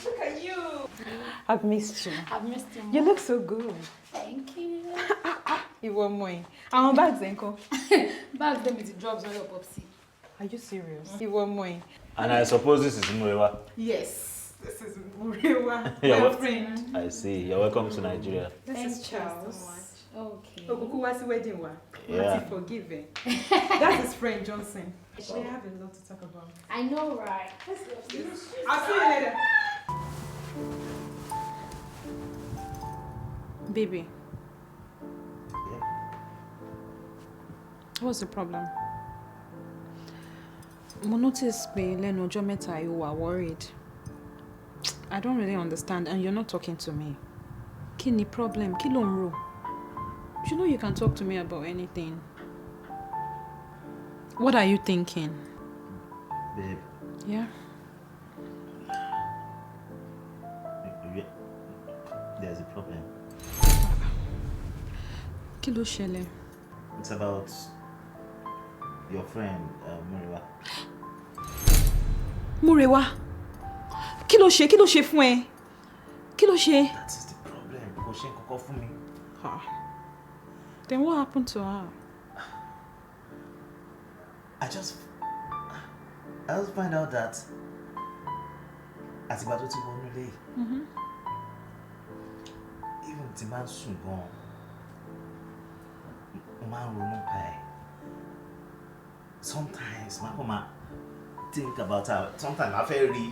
Look at you. I've missed you. I've missed you. You look so good. Thank you. You want more? Our bags, Enko. Bags them with the drops on your popsy. Are you serious? You want more? And I suppose this is Murewa. Yes, this is Murewa. Yeah, My friend. I see. You're welcome to Nigeria. This is Charles. So much. Okay. Okukuwasi wedding wa. Yeah. Forgiven. That's his friend Johnson. We have a lot to talk about. I know, right? Let's go. I'll see you later. Baby. Yeah. What's the problem? Mo notice pé lẹ́nu ọjọ́ mẹ́ta you are worried. I don't really understand and you're not talking to me. Kí ni problem? Kí ló ń rò? You know you can talk to me about anything. What are you thinking? Babe. Yeah? There's a problem. Kí ló ṣẹlẹ̀? It's about your friend, Murewa. Murewa? Kí ló ṣe? Kí ló ṣe fún ẹ? Kí ló ṣe? That is the problem. Kò ṣe nǹkankan fún mi. Then what happened to her? I just find out that àtìgbà tó ti wọnú ilé. Even tí máa ń sùn gan, mo máa ń ronú pa ẹ́. Sometimes máa kàn máa think about her. Sometimes máa fẹ́ rí.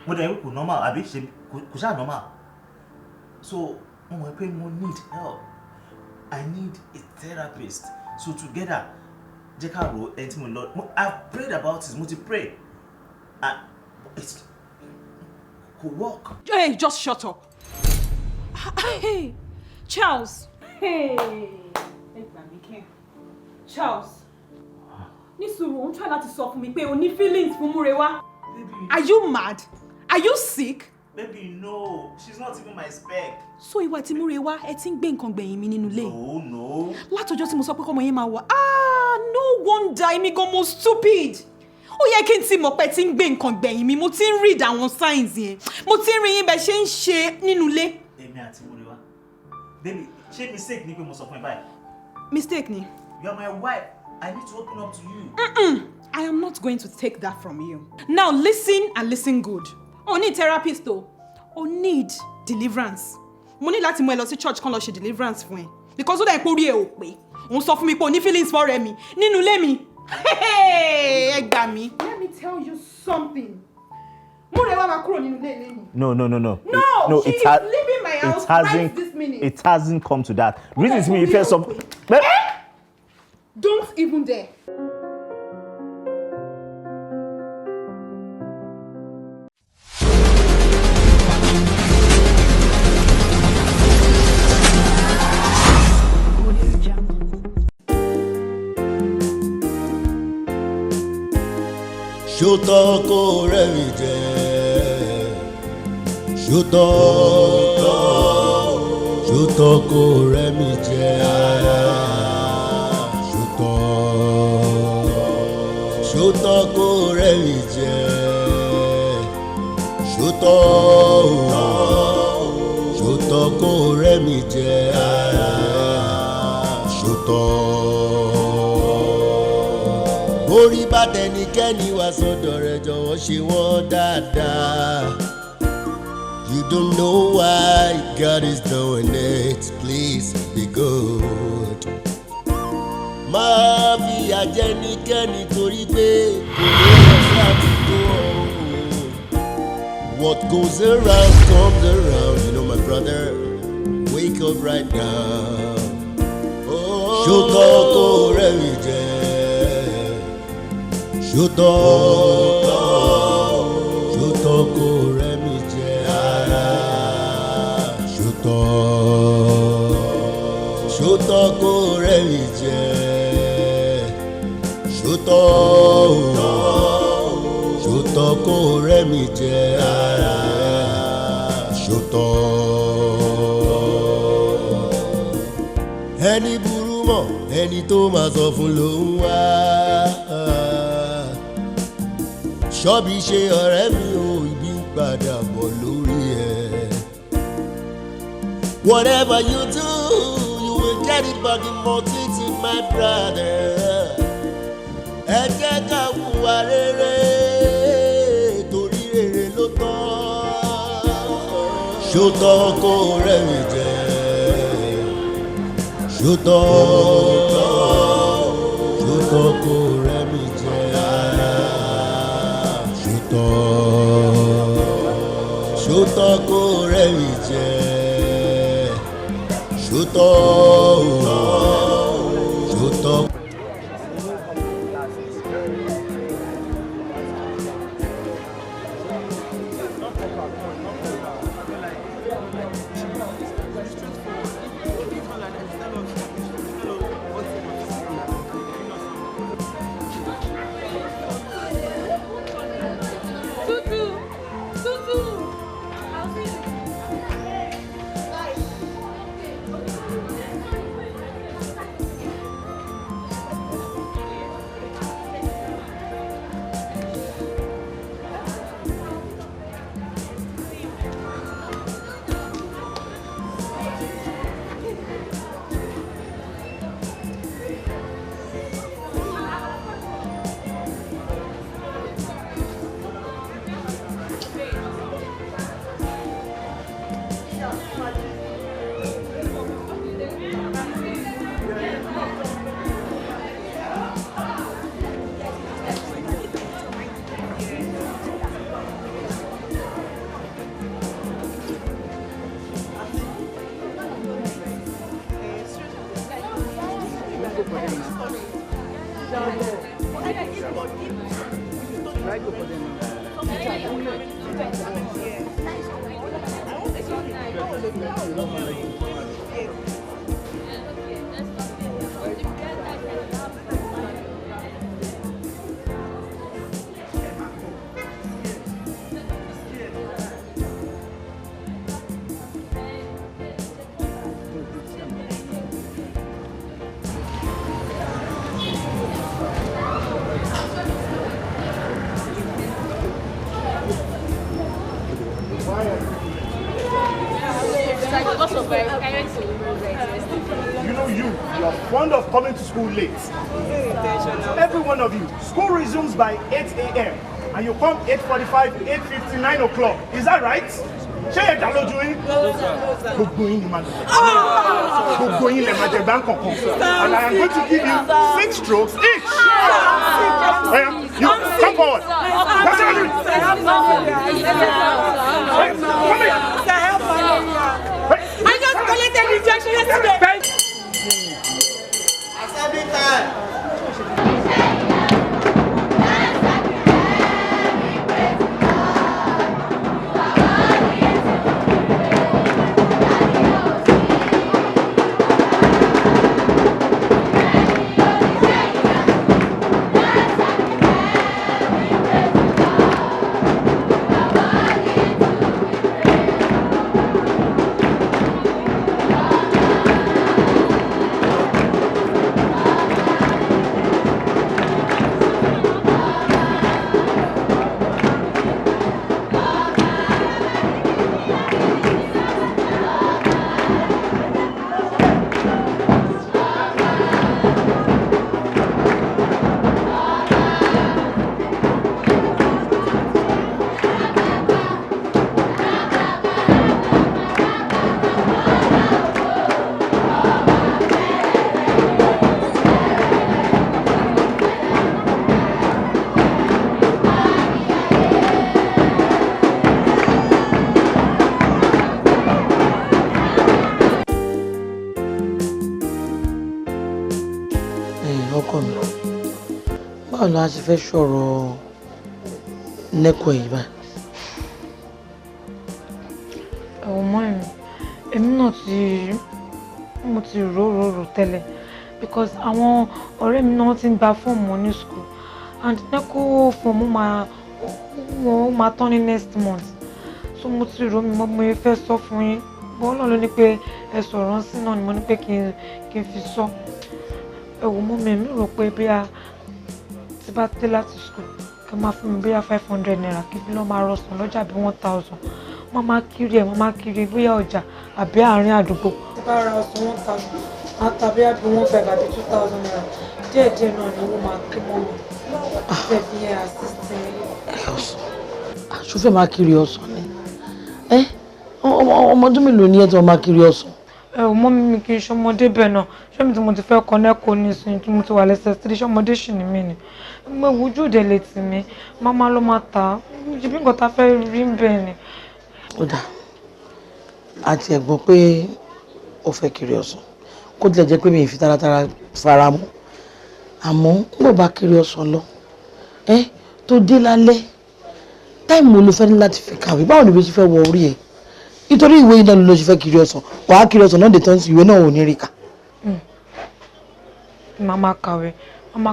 Mo dẹ̀ kò normal àbí ṣe kò ṣáà normal. So mo mọ̀ pé mo need help. I need a therapist. So together, jẹ́ ká ro ẹni tí mo lọ. I've prayed about it. Mo ti pray. And it could work. Hey, just shut up. Hey, Charles. Hey. Charles. Ní sùúrù, ó ń try láti sọ fún mi pé o ní feelings fún Murewa. Are you mad? Are you sick? Baby, no. She's not even my spec. So ìwà tí Murewa ẹ ti ń gbé nǹkan gbẹ̀yìn mi nínú ilé. No. Látọjọ́ tí mo sọ pé kọ́mọ yẹn máa wà. No wonder èmi gan mo stupid. Ó yẹ kí n ti mọ̀ pé tí ń gbé nǹkan gbẹ̀yìn mi. Mo ti ń read àwọn signs yẹn. Mo ti ń rí yín bẹ́ẹ̀ ṣe ń ṣe nínú ilé. Èmi àti Murewa. Baby, ṣé mistake ni pé mo sọ fún ẹ báyìí? Mistake ni. You are my wife. I need to open up to you. I am not going to take that from you. Now listen and listen good. O need therapist o. O need deliverance. Mo ní láti mú ẹ lọ sí church kan lọ ṣe deliverance fún ẹ. Because ó dà ipò orí ẹ ò pé. Òun sọ fún mi pé o ní feelings for rẹ mi nínú ilé mi. Ẹ gbà mí. Let me tell you something. Murewa máa kúrò nínú ilé mi. No. No, she is leaving my house right this minute. It hasn't come to that. Reason is me, if there's some... Don't even dare. Ṣótọ́ kó rẹ̀ mi jẹ́, ṣótọ́ kó rẹ̀ mi jẹ́, ṣótọ́ kó rẹ̀ mi jẹ́, ṣótọ́ kó rẹ̀ mi jẹ́, ṣótọ́. Orí bá tẹnikẹ́ni wá sọ́dọ̀ rẹ̀ jọ̀wọ́ ṣe wọ́n dáadáa. You don't know why God is doing it, please be good. Má fi àjẹnikẹ́ni torí pé kò lè ọ̀sẹ̀ àdúgbò. What goes around comes around, you know my brother, wake up right now. Ṣótọ́ kó rẹ̀ mi jẹ́. Ṣótọ́ kó rẹ̀ mi jẹ́, ṣótọ́ kó rẹ̀ mi jẹ́, ṣótọ́ kó rẹ̀ mi jẹ́, ṣótọ́. Ẹni burú mọ́ ẹni tó máa sọ fún ló ń wá. Ṣọ́bí ṣe ọ̀rẹ́ mi ò ibi ń padà bọ̀ lórí ẹ̀. Whatever you do, you will get it back in multitude, my brother. Ẹ jẹ́ ká hùwà rere torí rere ló tọ́. Ṣótọ́ kó rẹ́rìn jẹ. Ṣótọ́ kó rẹ́rìn jẹ. Ṣótọ́ kó rẹ́rìn jẹ. Ṣótọ́. School late. Every one of you. School resumes by 8 a.m. and you come 8:45, 8:50, 9 o'clock. Is that right? Ṣé ẹ dá lójú yín? Gbogbo yín ni màá lọ. Gbogbo yín lè máa jẹ gbá kankan. And I am going to give you 6 strokes each. You come forward. What's your name? Come here. I just collected rejection yesterday. Every time. báwo la ṣe fẹ́ sọ̀rọ̀ nẹ́kọ̀ọ́ yìí báyìí. ọmọ èmi náà mo ti rò tẹ́lẹ̀ because àwọn ọ̀rẹ́ mi náà ti ń gba fọ́ọ̀mù ní school and nẹ́kọ̀ọ́ fọ́ọ̀mù máa tán ní next month so mo ti rò mí mo fẹ́ sọ fún yín bọ́ọ̀ náà ló ní pé ẹ sọ̀rọ̀ sí náà ni mo ní pé kí n fi sọ ẹ̀wò mọ́ mi rò pé bí a ti bá dé láti school kí tó máa fún mi bóyá 500 naira kí bí lọ́ọ́ máa rọ̀sùn lọ́jà bí 1000 wọ́n máa kiri ẹ̀ wọ́n máa kiri bóyá ọjà àbí àárín àdúgbò. tí bá ra ọ̀sùn 1000 máa ta bóyá bí 1500 àbí 2000 naira díẹ̀díẹ̀ náà ni wọ́n máa kí mọ́ mi ṣe fi yẹn assist mi. aṣọ fẹ́ máa kiri ọ̀sán ni ọmọdún mélòó ni ẹ tí wọ́n máa kiri ọ̀sán. ẹ ò mọ́ mi kì í ṣọmọdé bẹ́ẹ̀ náà ṣé mi tí mo ti fẹ́ kọ́ nẹ́kọ̀ọ́ nísìnyí tí mo ti wà lẹ́sẹ̀ tí ṣọmọdé ṣì ní mí ni mo wojú òde lè tì mí máma ló máa tà á ṣebí nǹkan tá a fẹ́ rí bẹ́ẹ̀ ni. ó dà àti ẹ̀gbọ́n pé ó fẹ́ kiri ọ̀sán kó tilẹ̀ jẹ́ pé mi ì fi taratara fara mọ́ àmọ́ ń bọ̀ bá kiri ọ̀sán lọ tó dé lálẹ́ táìmù ló fẹ́ ní láti fi kàwé báwo ni bí ṣe fẹ́ wọ orí ẹ̀ nítorí ìwé iná ló ṣe fẹ́ kiri ọ̀sán wàá kiri ọ̀sán náà dé tán sí ìwé náà ò ní rí kà. màmá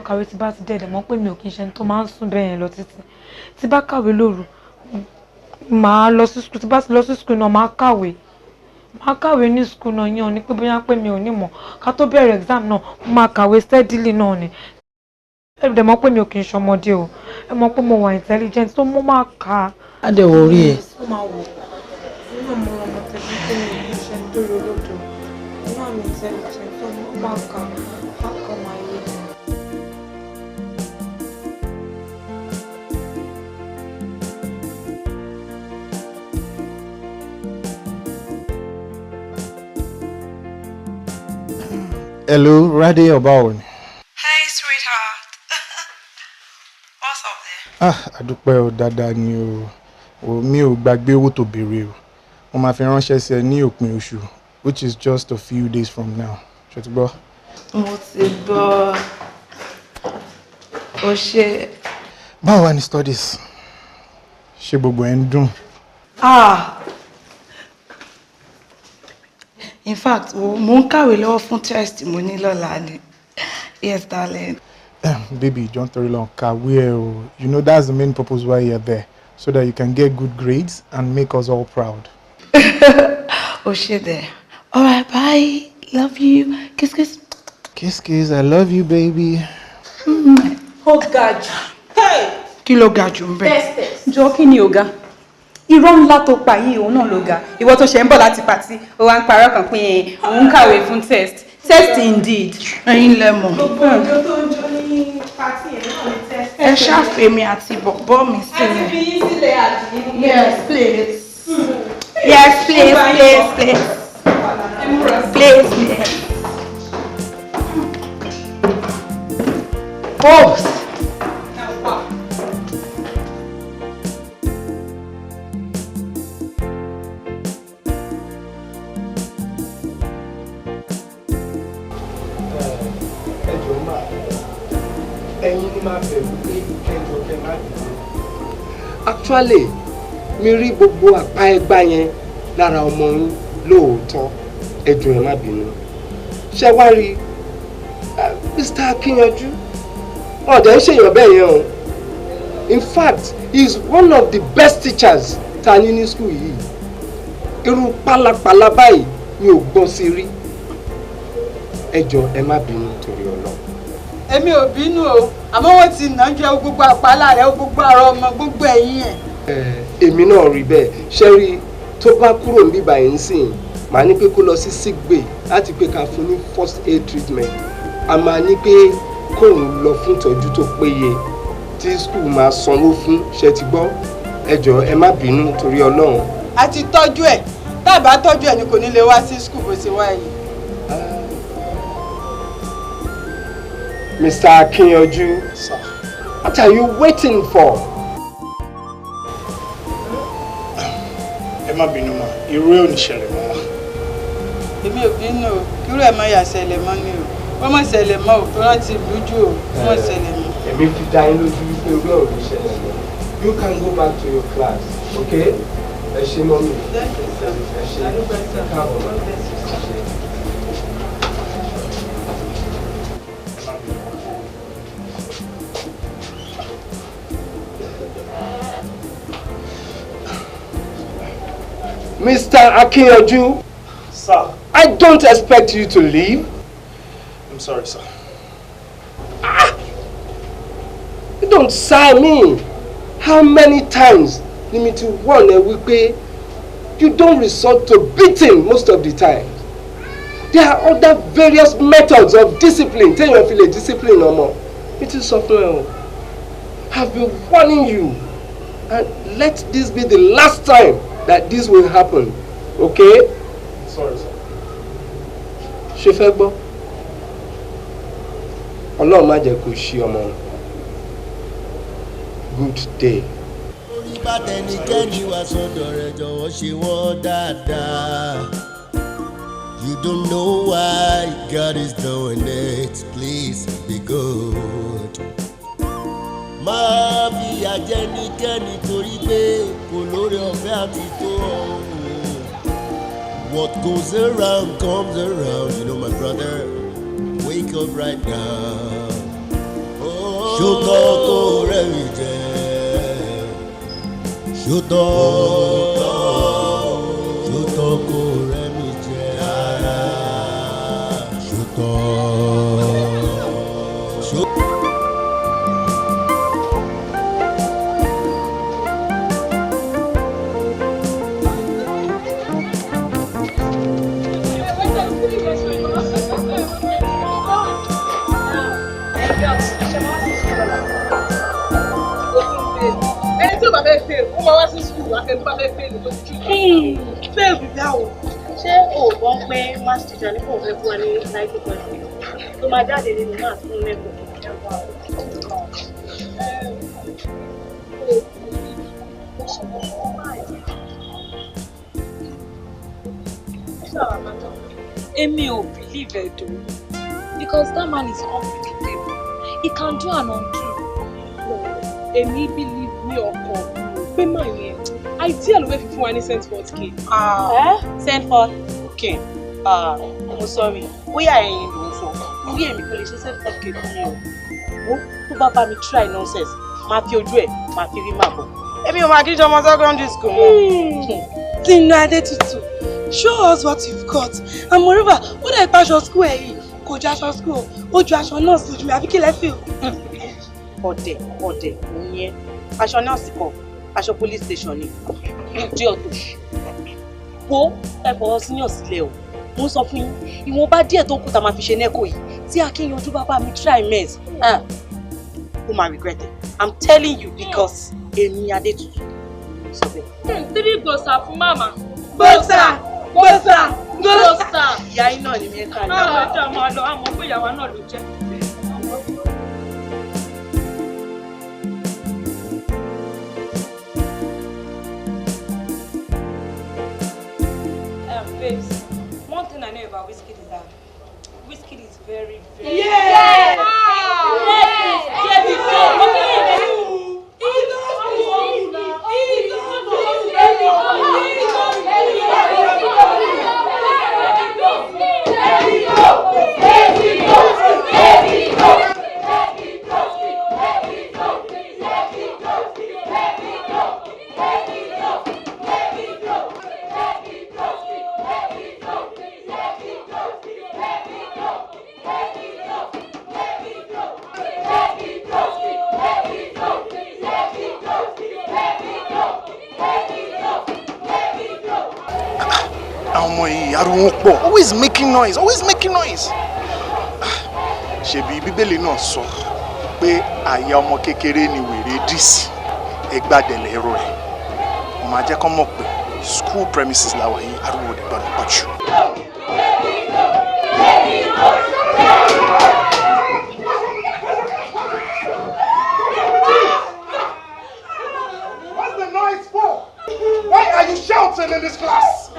kàwé tí bá ti dẹ̀dẹ̀ mọ́ pé mi ò kí n ṣe tó máa ń sùn bẹ́ẹ̀ yẹn lọ títí tí bá kàwé lóru màá lọ sí skul tí bá ti lọ sí skul náà màá kàwé ní skul náà yẹn ò ní pé bóyá pé mi ò ní mọ̀ ká tó bẹ̀rẹ̀ exam náà máa kàwé steadily náà ni ẹ dẹ̀ mọ̀ pé mi ò kí n ṣọmọdé o ẹ mọ̀ pé mo wà intelligent tó mo máa kà á. á dẹ̀ wọ orí ẹ̀. ó máa wò nínú mo rọmọ tẹ̀sí pé mi ò ṣe ń dórí olódò nínú àmì intelligent tó mo máa kà á kà máa yé mi. Hello, Rade Obaon. Hey, sweetheart. What's up there? Àdúpẹ́ o dáadáa ni o. Mi ò gbàgbé owó tó béèrè o. Mo máa fi ránṣẹ́ sí ẹ ní òpin oṣù, which is just a few days from now. Ṣé o ti gbọ́? Mo ti gbọ́. O ṣe. Báwo wà ní studies? Ṣé gbogbo ẹ̀ ń dùn? In fact, mo ń kàwé lọ́wọ́ fún test mo ní lọ́la ni. Yes, darling. Baby, don't worry long. Kàwé o. You know that's the main purpose why you're there, so that you can get good grades and make us all proud. O ṣe there. All right, bye. Love you. Kiss, kiss. Kiss, kiss. I love you, baby. Ó ga jù. Kí ló ga jù ń bẹ̀? Jọ kí ni ó ga? Irọ́ ńlá tó pa yìí òun náà ló ga. Ìwọ tó ṣe ń bọ̀ láti pàtí, ó wá ń parọ́ kan pé òun kàwé fún test. Test indeed. Ẹ̀yin lẹ mọ̀. Gbogbo ọjọ́ tó ń jó ní pàtí ẹ̀ náà ní test. Ẹ ṣàfẹ́mi àti bọ̀bọ́ mi sílẹ̀. Àti fi yín sílẹ̀ àdìyí. Yes, please. Yes, please, please, please. Please, please. Boss. Actually, mi rí gbogbo àpá ẹgbà yẹn lára ọmọ yín lóòótọ́ ẹ jọ̀ọ́ ẹ má bínú. Ṣé wá rí Mr. Akínyanjú ọ̀dẹ̀ ń ṣèyàn bẹ́ẹ̀ yẹn o. In fact, he is one of the best teachers ta ní ní school yìí. Irú pálapàla báyìí mi ò gbọ́ sí rí. Ẹ jọ̀ọ́ ẹ má bínú torí Ọlọ́run. Èmi ò bínú o, àmọ́ wọ́n ti nà jẹ́ gbogbo àpálà rẹ̀ gbogbo àrọ̀ ọmọ gbogbo ẹ̀yìn ẹ̀. Èmi náà rí bẹ́ẹ̀ ṣe rí tó bá kúrò níbí báyìí ń sìn màá ní pé kó lọ sí sick bay láti pé ká fún ní first aid treatment a máa ní pé kóun lọ fún ìtọ́jú tó péye tí school máa sanwó fún ṣe ti gbọ́ ẹ jọ̀ọ́ ẹ má bínú torí Ọlọ́run. A ti tọ́jú ẹ̀ tá a bá tọ́jú ẹ̀ ni kò ní lè wá sí school bó ṣe wá yìí. Mr. Akínyanjú, sir, what are you waiting for? Ẹ má bínú mà, irú ẹ̀ ò ní ṣẹlẹ̀ mọ́. Èmi ò bínú o, irú ẹ̀ má yà ṣẹlẹ̀ mọ́ ni o. Wọ́n mọ̀ ṣẹlẹ̀ mọ́ o, tó rántí lójú o, wọ́n mọ̀ ṣẹlẹ̀ mọ́. Èmi fi dá yín lójú wípé irú ẹ̀ ò ní ṣẹlẹ̀ mọ́. You can go back to your class, okay? Ẹ ṣé mọ́mì. Ẹ ṣé. Káàbọ̀. Mr. Akínyanjú. Sir. I don't expect you to leave. I'm sorry, sir. You don't sign me. How many times ni mi ti warn ẹ wípé you don't resort to beating most of the time. There are other various methods of discipline. Téèyàn fi lè discipline ọmọ. Mi ti sọ fún ẹ o. I've been warning you, and let this be the last time that this will happen. Okay? Sorry, sir. Ṣé fẹ́ gbọ́? Ọlọ́run má jẹ́ kó ṣí ọmọ. Good day. Orí bá tẹnikẹ́ni wá sọ́dọ̀ rẹ̀ jọ̀wọ́ ṣe wọ́n dáadáa. You don't know why God is doing it, please be good. Má fi àjẹnikẹ́ni torí pé kò lórí ọ̀fẹ́ àti tó ọ̀hún. What goes around comes around, you know my brother. Wake up right now. Ṣòtọ́ kò rẹ̀ mi jẹ́. Ṣòtọ́ kò rẹ̀ mi jẹ́. Ṣòtọ́. Fail bí báwo? Ṣé òògùn pé maths teacher ní kò fẹ́ fún wa ní 90% tó máa jáde nínú maths fún lẹ́kọ̀ọ́? Èmi ò believe it though, because that man is unpredictable. He can do and undo. Èmi believe ní ọkọ pé máa yẹn idea ló fẹ́ fi fún wa ní Sendforth K. Sendforth K. I'm sorry. Bóyá ẹ̀yin ló ń sọ. Orí èmi kò lè ṣe Sendforth K fún mi o. Wo tó bá bá mi try nonsense, máa fi ojú ẹ̀, máa fi rí màbọ̀. Èmi ò máa kí jọmọ secondary school mọ́. Tinú Adétutù, show us what you've got. And moreover, ó dẹ̀ pa aṣọ school ẹ̀ yìí, kò ju aṣọ school, ó ju aṣọ náà sí ju àbí kí lẹ feel? Ọ̀dẹ̀ òun yẹn. Aṣọ náà sì kọ̀. Aṣọ police station ni. Ìdí ọ̀tọ̀. Wo ẹ fọwọ́ síyàn sílẹ̀ o. Mo sọ fún yín, ìwọ̀nba díẹ̀ tó kù tá máa fi ṣe nẹ́kọ̀ọ́ yìí. Tí Akínyànjú bàbá mi try mess. Ó máa regret it. I'm telling you because èmi Adétutù. Sọ bẹ́ẹ̀. 3 gbòòsà fún màmá. Gbòòsà. Ìyá yín náà ni mi ká ní. Àwọn ẹja máa lọ, àmọ́ pé ìyàwó náà ló jẹ́. Babes, one thing I know about Wizkid is that Wizkid is very, very... Yeah! Always making noise. Ṣebí Bíbélì náà sọ pé àyà ọmọ kékeré ni wèrè dì sí ẹgbàdẹ̀lẹ̀ ẹ̀rọ ẹ̀. Mo máa jẹ́ kó mọ̀ pé school premises làwà yìí ariwo dẹ̀ gbọ́dọ̀ pọ̀ jù. What's the noise for? Why are you shouting in this class?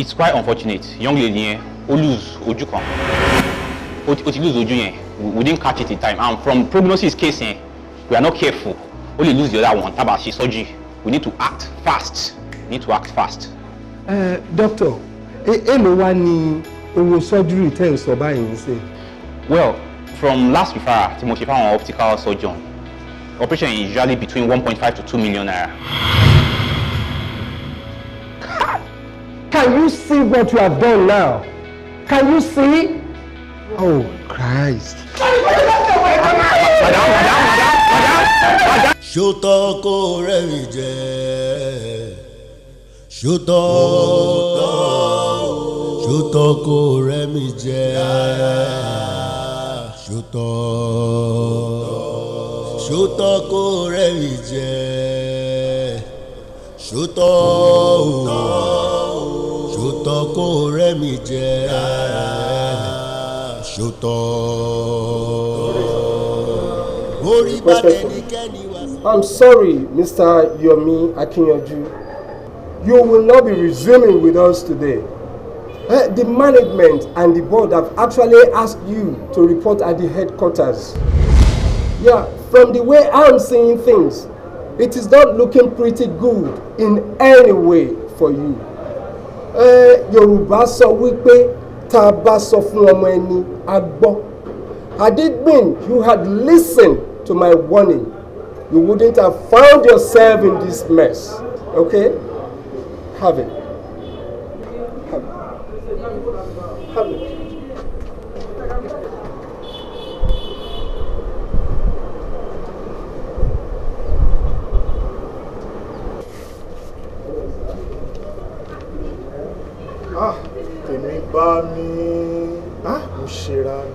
It's quite unfortunate. Young lady here, lose ojú kan. Ó ti lose ojú yẹn. We didn't catch it in time. And from prognosis case here, we are not careful. Only lose the other one. Tá bá ṣe surgery. We need to act fast. Doctor, èló wá ní owó surgery tẹ́ ń sọ báyìí nísìn? Well, from last referral tí mo ṣe fáwọn optical surgeon, operation is usually between 1.5 to 2 million naira. Can you see what you have done now? Can you see? Oh, Christ. Ṣótọ́ kó rẹ̀ mi jẹ́. Ṣótọ́ kó rẹ̀ mi jẹ́. Ṣótọ́ kó rẹ̀ mi jẹ́. Ṣótọ́ kó rẹ̀ mi jẹ́. I'm sorry, Mr. Yomi Akinyoju. You will not be resuming with us today. The management and the board have actually asked you to report at the headquarters. Yeah, from the way I'm seeing things, it is not looking pretty good in any way for you. Yorùbá sọ wípé tá a bá sọ fún ọmọ ẹni a gbọ́. Had it been you had listened to my warning, you wouldn't have found yourself in this mess. Okay? Have it. Have it. Tèmi bá mi mo ṣera ni.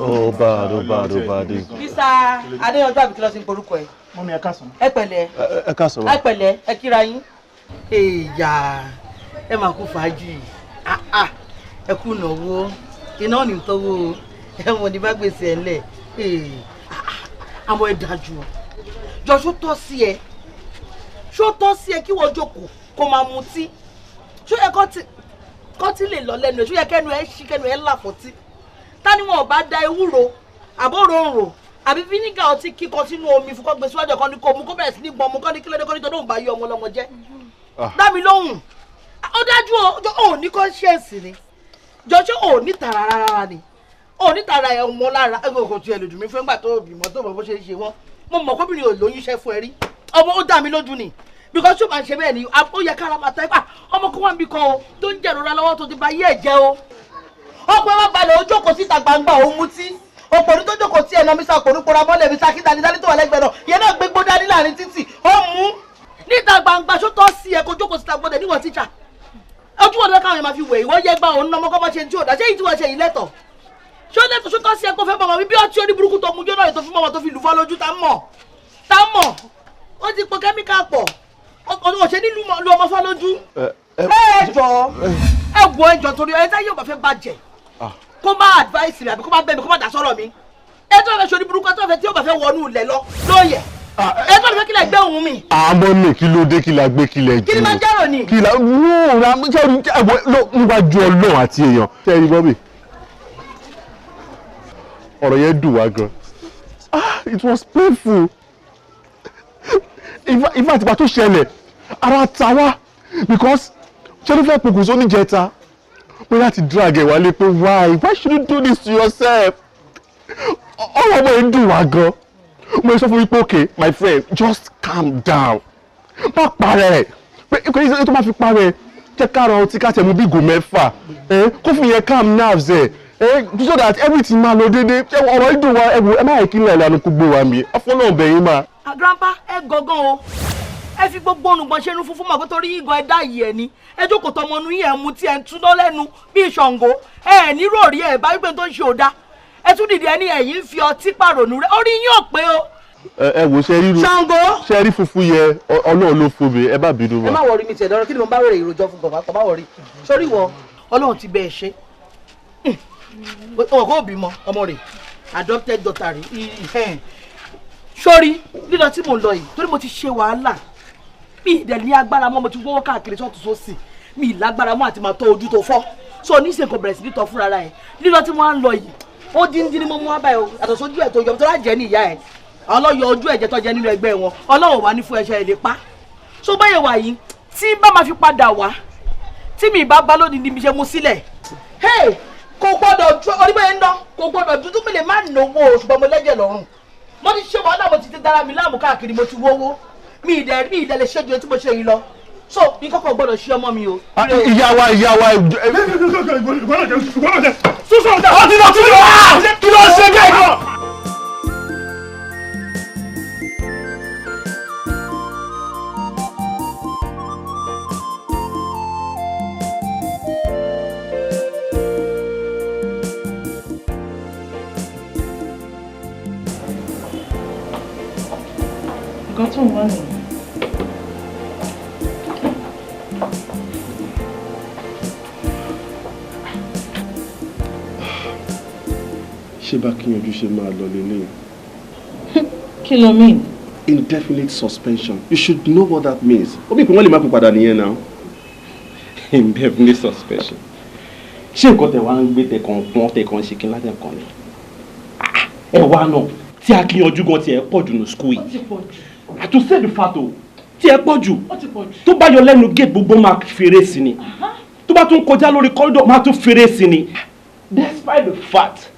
Oh bad. Mr. Adéyanjú àbí kí ló ti ń porúkọ ẹ. Mọ́mí ẹ káàsán. Ẹ pẹ̀lẹ́. Ẹ káàsán. Ẹ pẹ̀lẹ́, ẹ kíra yín. Èyà ẹ máa kú fàájì. Ẹ kú ìnáwó. Iná ní tọ́wọ́ ẹ mọ̀ ní bá gbèsè ẹ̀ lẹ̀. Àmọ́ ẹ dájú. Jọ ṣó tọ́ sí ẹ. Ṣó tọ́ sí ẹ kí wọ́n jókòó kó máa mutí. Ṣó yẹ kọ́ tí lè lọ lẹ́nu ẹ̀. Ṣó yẹ kẹ́nu ẹ ṣí kẹ́nu ẹ láfọ̀tí. Tani wọn bá da ewúro àbóròǹrò àbí fínígà ọtí kíkọ sínú omi fún kọ́ gbé síwájú ọkọ ní kò mú kó bẹ̀rẹ̀ sí ní gbọ́n mú kọ́ ní kílódé kọ́ ní tọ́dún bá yí ọmọ ọlọ́mọ jẹ́. Dá mi lóhùn ó dájú ò ní conscience ni jọjọ́ ò ní tara rárá ni ò ní tara ẹ̀ ọmọ lára ẹgbẹ́ òkò tí ẹ lè dùn mí fún ìgbà tó bímọ tó mọ̀ bó ṣe ń ṣe wọ́n mo mọ̀ kóbìnrin ò lóyún iṣẹ́ fún ẹ rí ọmọ ó dá mi lójú ni because tó máa ń ṣe bẹ́ẹ̀ ni ó yẹ kára máa tẹ́ pa ọmọ kó wà níbi kan o tó ń jẹ̀rora lọ́wọ́ tó ti ba yé ẹ̀ jẹ́ o ọpẹ́ wọn balẹ̀ ó jókòó síta gbangba òun mutí òpòrí tó jókòó tí ẹ̀nà mi sa òpòrí pora mọ́lẹ̀ mi sa kí dání tó wà lẹ́gbẹ̀ẹ́ náà yẹn náà gbé gbó dání láàrin títì ó mú níta gbangba ṣó tọ́ sí ẹ kó jókòó síta gbọ́dẹ̀ níwọ̀n tíjà ojú wọn lọ́kàn yẹn máa fi wẹ̀ ìwọ́ yẹ gbá òun náà mọ́kọ́ ṣe tí ò dá ṣé èyí tí wọ́n ṣe yìí lẹ́tọ̀ ṣó lẹ́tọ̀ ṣó tọ́ sí ẹ kó fẹ́ bọ̀mọ̀ bí ọtí oní burúkú tó mú jóná ètò fún mọ́mọ́ tó fi lù fọ́ lójú tá mọ̀ ó ti po kẹ́míkà pọ̀ ọ̀ṣẹ́ nílùú lu ọmọ fọ́ lójú ẹjọ́ torí ẹ táyé ò bá fẹ́ bàjẹ́ kó má advice mi àbí kó má bẹ̀ mi kó má dá sọ̀rọ̀ mi ẹjọ́ rẹ̀ ṣorí burúkú ẹjọ́ rẹ̀ tí ó bá fẹ́ wọnú ilẹ̀ lọ lóye ẹjọ́ rẹ̀ fẹ́ kílẹ̀ gbé òun mi. àmọ́ mi kí ló dé kí la gbé kí lẹ jù. kí ni máa ń jẹ́rò ni. kí la wúra níwájú ọlọ́run àti èèyàn. ṣé ẹ rí bọ́bì ọ̀rọ̀ yẹn dùn wá gan. It was painful. in fact ìgbà tó ṣẹlẹ̀ ara ta wá because ṣé ló fẹ́ pokùnso níjẹta we had to drag ẹ wálé pé why should you do this to yourself ọ̀rọ̀ ọmọ yẹn dùn wá gan mo sọ fún mi pé okay my friend just calm down má parẹ́ pé ìkọ́ni tó máa fi parẹ́ jẹ́ káàrọ̀ ọtí ká tẹ̀ mú bí ìgò mẹ́fà kó fi yẹn calm nerves so that everything máa lọ déédéé ọ̀rọ̀ yìí dùn wá ẹ má yẹ kí ilẹ̀ ìlànà kó gbé wa mi ọ̀fọ́nà ọ̀bẹ yín máa. grandpa ẹ gangan o ẹ fi gbogbo ònùgbọ̀n ṣe irun funfun mọ̀ pé torí ìgàn ẹ dá yìí ẹ ní ẹ jókòó tọmọ inú yìí ẹ mú tí ẹ ń túná lẹ́nu bíi ṣàngó ẹ ní ròrí ẹ bá wípé tó ń ṣe òdá ẹ tún dìde ẹni ẹ̀yìn fi ọtí pàrònú rẹ orí yín ò pé o ẹ wò ṣe rí funfun yẹ Ọlọ́run ló fún mi ẹ bá bínú wa. ẹ má wọrí mi tiẹ̀ dọ́rọ́ kí ni mo bá wẹ̀rẹ̀ ìròjọ́ fún bàbá kọ́ má wọrí sórí wọ Ọlọ́run ti bẹ́ẹ̀ ṣe ọmọ kò bímọ ọmọ rẹ̀ adopted daughter rẹ̀ sórí lílọ tí mo lọ yìí torí mo ti ṣe wàhálà mi ìdẹ̀ ní agbára mọ́ mo ti wọ́wọ́ káàkiri sọ́tún sósì mi ìlágbára mọ́ àti máa tọ́ ojú tó fọ́ so oníṣe kò bẹ̀rẹ̀ sí ní tọ́ fúnra rẹ̀ lílọ tí wọ́n á ń lọ yìí ó dín ní mo mú wá báyìí o yàtọ̀ sójú ẹ̀ tó yọ tó lájẹ́ ní ìyá ẹ̀ ọlọ́yọ ojú ẹ̀jẹ̀ tó jẹ́ nínú ẹgbẹ́ wọn Ọlọ́run wà ní fún ẹ̀ṣẹ̀ ilé pa so báyẹ̀ wà yìí tí bá máa fi padà wá tí mi ìbá bá lónìí ni mi ṣe mú sílẹ̀ kò gbọ́dọ̀ oníbẹ̀yẹ ń dán kò gbọ́dọ̀ dúdú mi lè má náwó ṣùgbọ́n mo lẹ́jẹ̀ lọ́rùn mo ti ṣe wàhálà mo ti ti dára mi láàmú káàkiri mo ti wówó mi ìdẹ̀ lè ṣe ju tí mo ṣe yìí lọ so nǹkan kan gbọ́dọ̀ ṣe ọmọ mi o. ìyá wa kí ló ṣe bẹ́ẹ̀ náà. nǹkan tó ń wá nìyẹn. ṣé bá kíyanjú ṣe máa lọ lélẹ̀. kí ló mean. indefinite suspension you should know what that means. ó bí pé wọ́n lè má pè padà nìyẹn náà. indefinite suspension ṣé nǹkan tẹ̀ wá ń gbé tẹ̀kàn pọ́n tẹ̀kàn ṣe kí n láti ẹ̀kan ni. ẹ wá náà tí akíyanjú gan tiẹ̀ pọ̀ jù ní school yìí. to say the fact o tí ẹ pọ̀ jù tó bá yọ lẹ́nu gate gbogbo máa fèrè sí ni tó bá tún kọjá lórí corridor máa tún fèrè sí ni despite the fact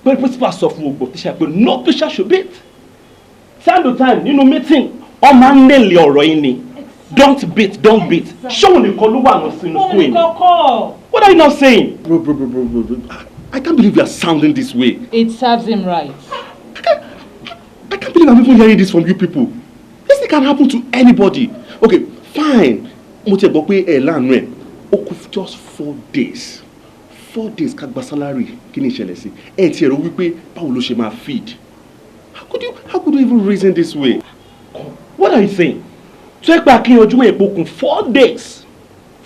pé principal sọ fún gbogbo tíṣà pé no teacher should beat time to time nínú meeting ọ máa ń nílé ọ̀rọ̀ yìí ni don't beat ṣóun nìkan ló wà ní sínú school yìí what are you now saying. bro I can't believe you are sounding this way. It serves him right. I can't believe I'm even hearing this from you people. This thing can happen to anybody. Okay, fine. Mo ti gbọ́ pé ẹ láàánú ẹ̀ ó kù just 4 days. 4 days ká gba salary kí ni ìṣẹ̀lẹ̀ sí. Ẹ ti ẹ̀rọ wípé báwo ló ṣe máa feed. How could you even reason this way? What are you saying? Tó ẹ pé akíyanjú ẹ̀ pokùn 4 days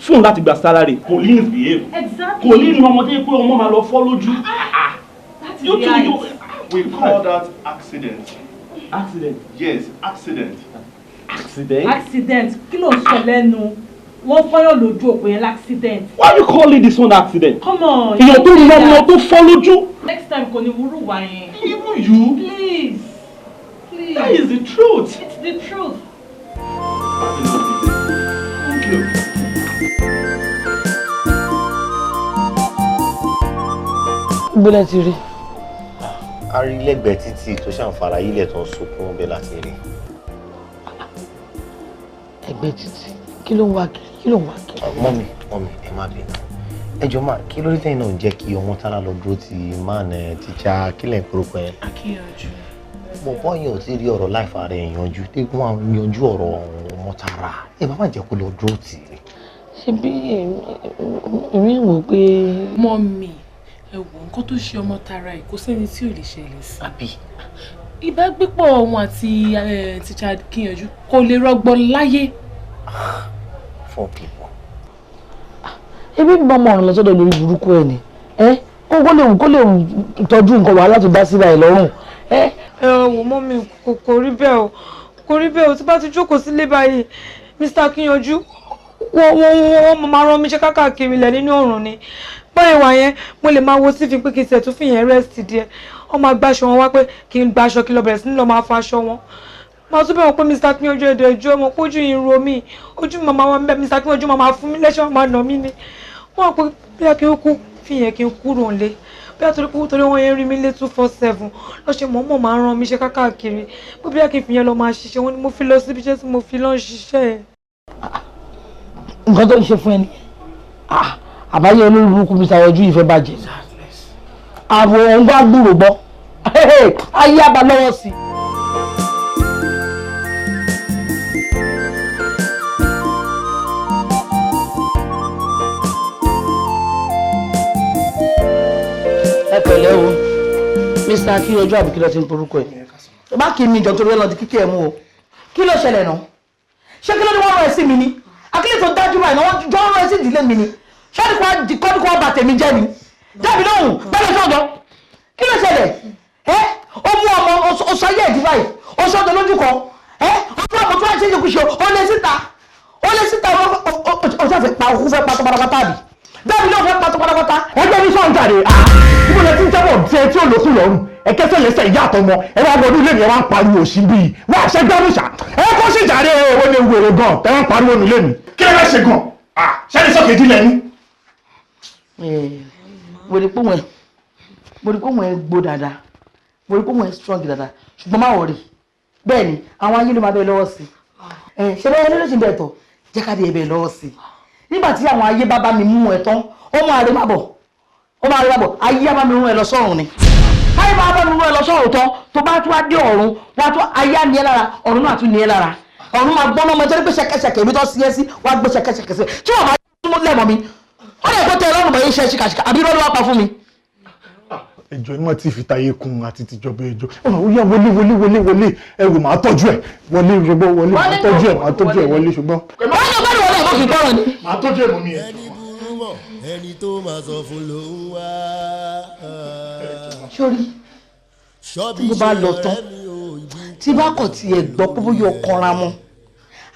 fún láti gba salary. Kò ní misbehave. Exactly. Kò ní nu ọmọdé pé ọmọ máa lọ fọ́ lójú. We call that accident. Accident? Yes, accident. Accident? Kí ló ṣẹlẹ̀ nu? Wọ́n fọ́yọ̀ lójú òpin yẹn l'accident. Why you calling this one accident? Come on. Èèyàn tó mọ ọmọ tó fọ́ lójú. Next time kò ní wúrú wá yẹn. Even you? Please. That is the truth. It's the truth. Thank you. Gbọ́dọ̀ ti rí. A rí lẹ́gbẹ̀ẹ́ títì tó ṣàǹfààrà yílẹ̀ tó ń sunkún ọbẹ̀ láti rí. Ẹgbẹ́ títì kí ló ń wá kiri mọ́mì ẹ má bínú ẹ jọ̀ọ́ mà kí ló dé tẹ́yìn náà ń jẹ́ kí ọmọ tára lọ dúró ti man tíṣà kílẹ̀ ìpòrúkọ yẹn. Akíyanjú. bọ̀bọ́ yẹn ò tí ì rí ọ̀rọ̀ láìfa rẹ̀ yanjú tí wọ́n yanjú ọ̀rọ̀ ọmọ tára ẹ má jẹ́ kó lọ dúró tì í. ṣe bí èmi wò pé. mọ́mì ẹ wò nǹkan tó ṣe ọmọ tara ẹ̀ kò sẹ́ni tí ò lè ṣẹlẹ̀ sí. àbí. ìbágbépọ̀ òun àti tíṣà kíyanjú kò lè rọgbọ láyé. 4 people. ebi ń bá ọmọ ọ̀run lọ sọ́dọ̀ lórí burúkú ẹ̀ ni kó lè tọ́jú nǹkan wàhálà tó dá síra ẹ̀ lọ́rùn. ẹ wò mọ́ mi kò rí bẹ́ẹ̀ o tí bá ti jókòó sílé báyìí Mr. Akíyanjú wọ́n máa rán mi ṣe káàkiri ilẹ̀ nínú ọ̀run ni báyìí wà yẹn mo lè máa wo sí fi pé kí n ṣètò fìyẹn rest díẹ̀ wọ́n máa gbàṣọ wọn wá pé kí n gbaṣọ kí n lọ bẹ̀rẹ̀ sí ní lọ máa fa aṣọ wọn máa tún bẹ̀rẹ̀ pé Mr. Akíyanjú ẹ̀dẹ̀ ẹjọ́ ọmọ pójú yìí ń ro mí ojú màmá wọn bẹ́ẹ̀ Mr. Akíyanjú máa fún mi lẹ́sẹ̀ máa nà mí ni wọ́n pé bóyá kí n kú fìyẹn kí n kúrò ńlé bóyá torí wọ́n yẹn rí mi lé 247 lọ́sẹ̀ mọ́mọ́ máa rán mi ṣe káàkiri bóyá kí n fìyẹn lọ máa ṣiṣẹ́ wọn ni mo fi lọ síbi iṣẹ́ tí mo fi lọ ṣiṣẹ́ ẹ̀. nǹkan tó ń ṣe fún ẹni àbáyé olórí burúkú Mr. Akíyanjú ìfẹ́ bàjẹ́ àwọn ohun bá gbúrò gbọ́ ayé àbá lọ́wọ́ sí i. ẹ pẹ̀lẹ́ o Mr. Akíyanjú àbíkí lọ ti ń porúkọ ẹ̀ Má kí mi jọ torí ọlọ́dún kíkí ẹ̀ mú o. Kí ló ṣẹlẹ̀ náà? Ṣé kí ló ní wọ́n rán ẹ sí mi ni? Akílẹ̀ tó dájú báyìí náà wọ́n jọ rán ẹ sí ìdílé mi ni. Ṣé kọ́ ní bà tèmi jẹ́ ni? Jábì lóhùn bẹ́ẹ̀ lọ́jọ́. Kí ló ṣẹlẹ̀? Ó mú ọmọ ọ̀ṣayé ẹ̀dí báyìí. Ó ṣọ́dọ̀ lójú kan. Ọjọ́ àmọ́ tó wá ṣe é ṣekúṣe ó lé síta. Ó lé síta ọjọ́ fẹ́ pa òkú fẹ́ pa tó pátápátá bì. Jábì lóhùn fẹ́ pa tó pátápátá. Ẹgbẹ́ mi sọ̀rọ̀ jáde. Ibo lẹ ti ń tẹ́wọ̀ tí ẹ tí ò lókùn lọ́rùn. Ẹ kẹ́sẹ̀ lẹ́sẹ̀ ìyá àtọmọ. Ẹ wá wọnú ilé mi ẹ wá ń pariwo òṣì bíi. Wá àṣẹ gbẹ́rùsà. Ẹ kó sì jáde owó lè wèrè gan. Ẹ wá ń pariwo nílé mi. Kí ẹ fẹ́ ṣe gan? Ṣẹ́ni sọ́kèjì lẹ́ni. Mo rí pé wọ́n ẹ gbó dáadáa. Mo rí pé wọ́n ẹ strong dáadáa. Ṣùgbọ́n má wọ̀rì. Bẹ́ẹ̀ ni àwọn ayé ló máa bẹ lọ́wọ́ sí. Ṣé bẹ́ẹ̀ ló ṣe bẹ̀ tọ̀? Jẹ́ ká di ẹbẹ̀ lọ́wọ́ sí. Nígbà tí àwọn ayé bá mi mú ẹ tán, ó máa rí má bọ̀. Ayé á bá mi mú ẹ lọ sọ́run ni. Ayé bá mi mú ẹ lọ sọ́run tán, tó bá tún wá dé ọ̀run, wá tún ayé á ní ẹ lára, ọ̀run náà tún ní ẹ lára. Ọ̀run máa gbọ́n ọmọ ẹjọ́ pé ṣẹ̀kẹ̀ṣẹ̀kẹ̀ ibi tó sí ẹ sí, wá gbé ṣẹ̀kẹ̀ṣẹ̀kẹ̀ sí. Tí wọ́n máa tún lẹ́mọ̀ mi, ó lè kó tẹ ọlọ́run bọ̀ yín ṣe ṣìkàṣìkà, àbí lọ́dún wá pa fún mi. Ẹjọ́ ni wọ́n ti fi tayé kun àti tìjọba ẹjọ́. Ó yá wọlé ẹrù máa tọ́jú ẹ̀ wọlé ṣùgbọ́n wọlé máa tọ́jú ẹ̀ wọlé ṣùgbọ́n. Wọlé ẹ̀kọ́ kì í gbọ́rọ̀ ni. Máa tọ́jú ẹ̀ mọ́ mi ẹ̀. Ẹni tó máa sọ fún ló ń wá. Sórí tí mo bá lọ tán tí bá kọ̀ tiẹ̀ gbọ́ pé bóyá ọkọ̀ra mọ́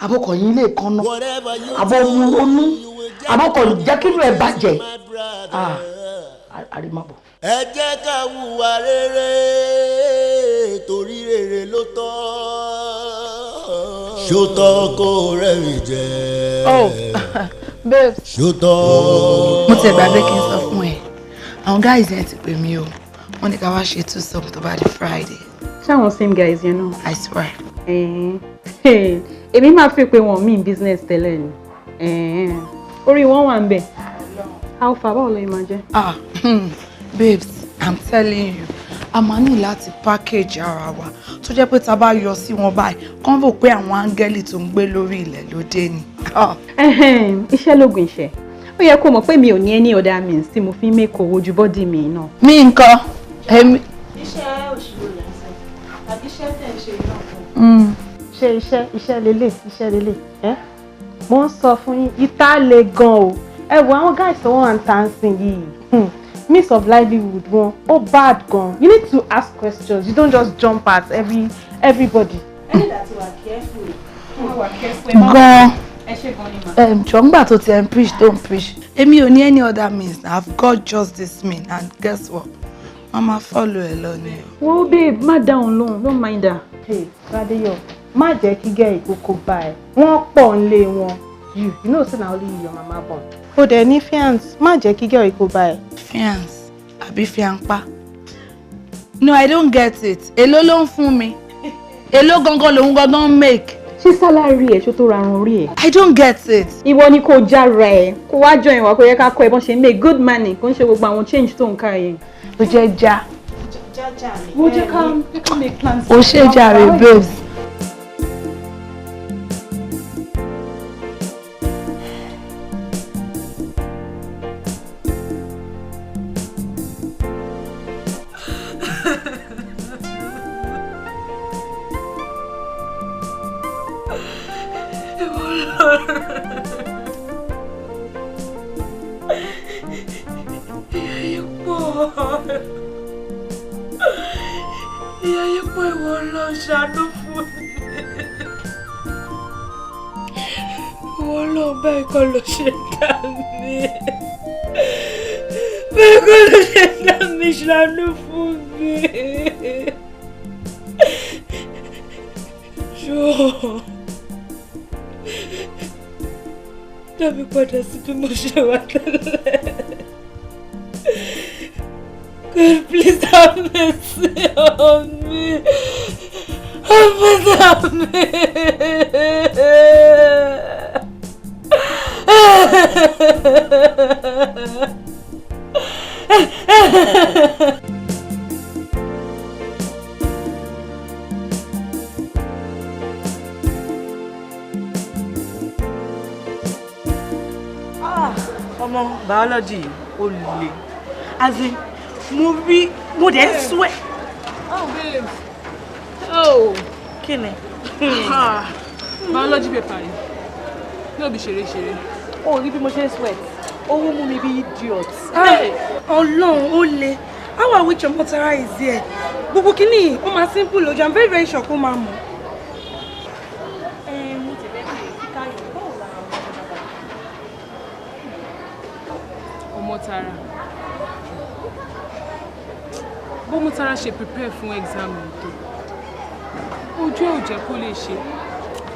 abọ́kọ̀ yín lè kán náà abọ́ mu ronú abọ́kọ̀ jẹ́ kí inú ẹ̀ bàjẹ́ àrímàbọ̀. Ẹ jẹ́ ká hùwà rere torí rere ló tọ́. Ṣótọ́ kó rẹ́rìn jẹ́. Oh, babes. Ṣótọ́. Mo ti gbàgbé kí n sọ fún ẹ. Àwọn guys yẹn ti pè mí o. Wọ́n ní ká wá ṣe two-some tó bá di Friday. Ṣé àwọn same guys yẹn náà? I swear. Èmi máa fi pé wọn mean business tẹ́lẹ̀ ni. Orí wọn wà ń bẹ̀. How far báwo ló yẹ máa jẹ́? Babes, I'm telling you, a máa ní láti package ara wa tó jẹ́ pé tá bá yọ sí wọn báyìí kán rò pé àwọn áńgẹ́lì tó ń gbé lórí ilẹ̀ ló dé ni. Iṣẹ́ lóògùn iṣẹ́. Ó yẹ kó mọ̀ pé mi ò ní any other means tí mo fi ń make owó ju bọ́dì mi náà. Mi nǹkan. Iṣẹ́ òṣìlò yẹn sẹ́, àbí iṣẹ́ tẹ̀ ń ṣe náà. Ṣe iṣẹ́ lélẹ̀. Mo ń sọ fún yín, ìta le gan o. Ẹ wo àwọn guys tó wọ́n ń ta ń sìn yìí. Means of livelihood wọn ó bad gan. You need to ask questions. You don't just jump at everybody. Ẹni dàtí wà careful. Wà careful. Gan. Ẹ ṣe gan ni mà. Jọ̀ngbà tó ti ẹ̀ ń preach don't preach. Èmi ò ní any other means. I've got just this mean and guess what? Mama follow ẹ lọ ni o. Wo babe, má down low, don't mind her. Hey, Radeyo, má jẹ́ kí gẹ́ ìkókó bá ẹ. Wọ́n pọ̀ nílé wọn. You know say na only your mama born. O dẹ̀ ní fiance, má jẹ́ kí gẹ́ ìkó bá ẹ. Fiance àbí fianpa? No, I don't get it. Èló ló ń fún mi? Èló gangan lòun gangan make? Ṣé sálárì ẹ̀ ṣó tó rarun orí ẹ̀? I don't get it. Ìwọ ni kò jára ẹ̀, kó wá join wa kó yẹ ká kọ́ ẹ bọ́n ṣe make good money kó ń ṣe gbogbo àwọn change tó ń ká yẹn. Ó jẹ́ já. Mo jẹ́ ká make plans. Ó ṣe jàre babes. Ìyá yìí pé ìwọ lọ ṣàánú fún mi. Ìwọ lọ bẹ́ẹ̀ kọ́ ló ṣe dá mi. Bẹ́ẹ̀ kọ́ ló ṣe dá mi ṣàánú fún mi. Ṣọ́ dábì padà sí bí mo ṣe wà tẹ́lẹ̀. God, please have mercy on me. Have mercy on me. Ọmọ biology ó le. As in mo dẹ̀ sweat. Oh, babe. Hello. Kí ni? Biology paper yìí. No be ṣeré. Oh, rí bí mo ṣe sweat. Owó mú mi bí idiot. Ọlọ́run ó le. How are we Chomotara is here? Gbogbo kini ó máa simple lójú. I'm very very sure kó máa mọ̀. Omotara. Omotara ṣe prepare fún exam tó. Ojú ò jẹ́ kó lè ṣe.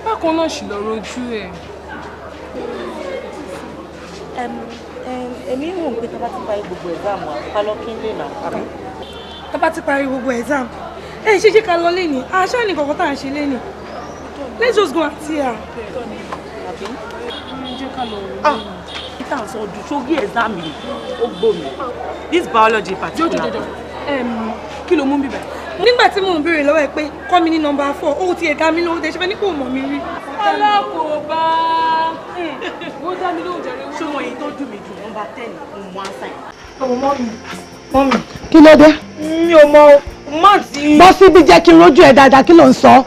Bákan náà ṣì lọ rojú ẹ̀. Èmi rò pé tá bá ti parí gbogbo exam wa, ká lọ kí n lè náà. Tá bá ti parí gbogbo exam. Ṣé ká lọ léni? Àṣà ni kankan tá à ń ṣe léni. Let's just go and see her. Àbí? Jẹ́ ká lọ rojú. Ìta sọ ojú sórí exam yìí, ó gbòmí. This biology particular. Kí ló mú bíbẹ̀? Nígbà tí mò ń béèrè lọ́wọ́ ẹ pé kọ́ mi ní nọ́mbà 4, ó ti ẹ̀dá mi lóhùn, ṣe fẹ́ ní kò mọ̀ mi rí. Alákòóbá. Wọ́n dá mi lóhùn jẹrẹ. Ṣé mo yìí tó dùn mí jù nọ́mbà 10 fún one sign? Mọ́mì. Kí ló dé? Mi ò mọ má ti. Bọ́ síbi jẹ́ kí n rójú ẹ̀ dáadáa, kí ló ń sọ?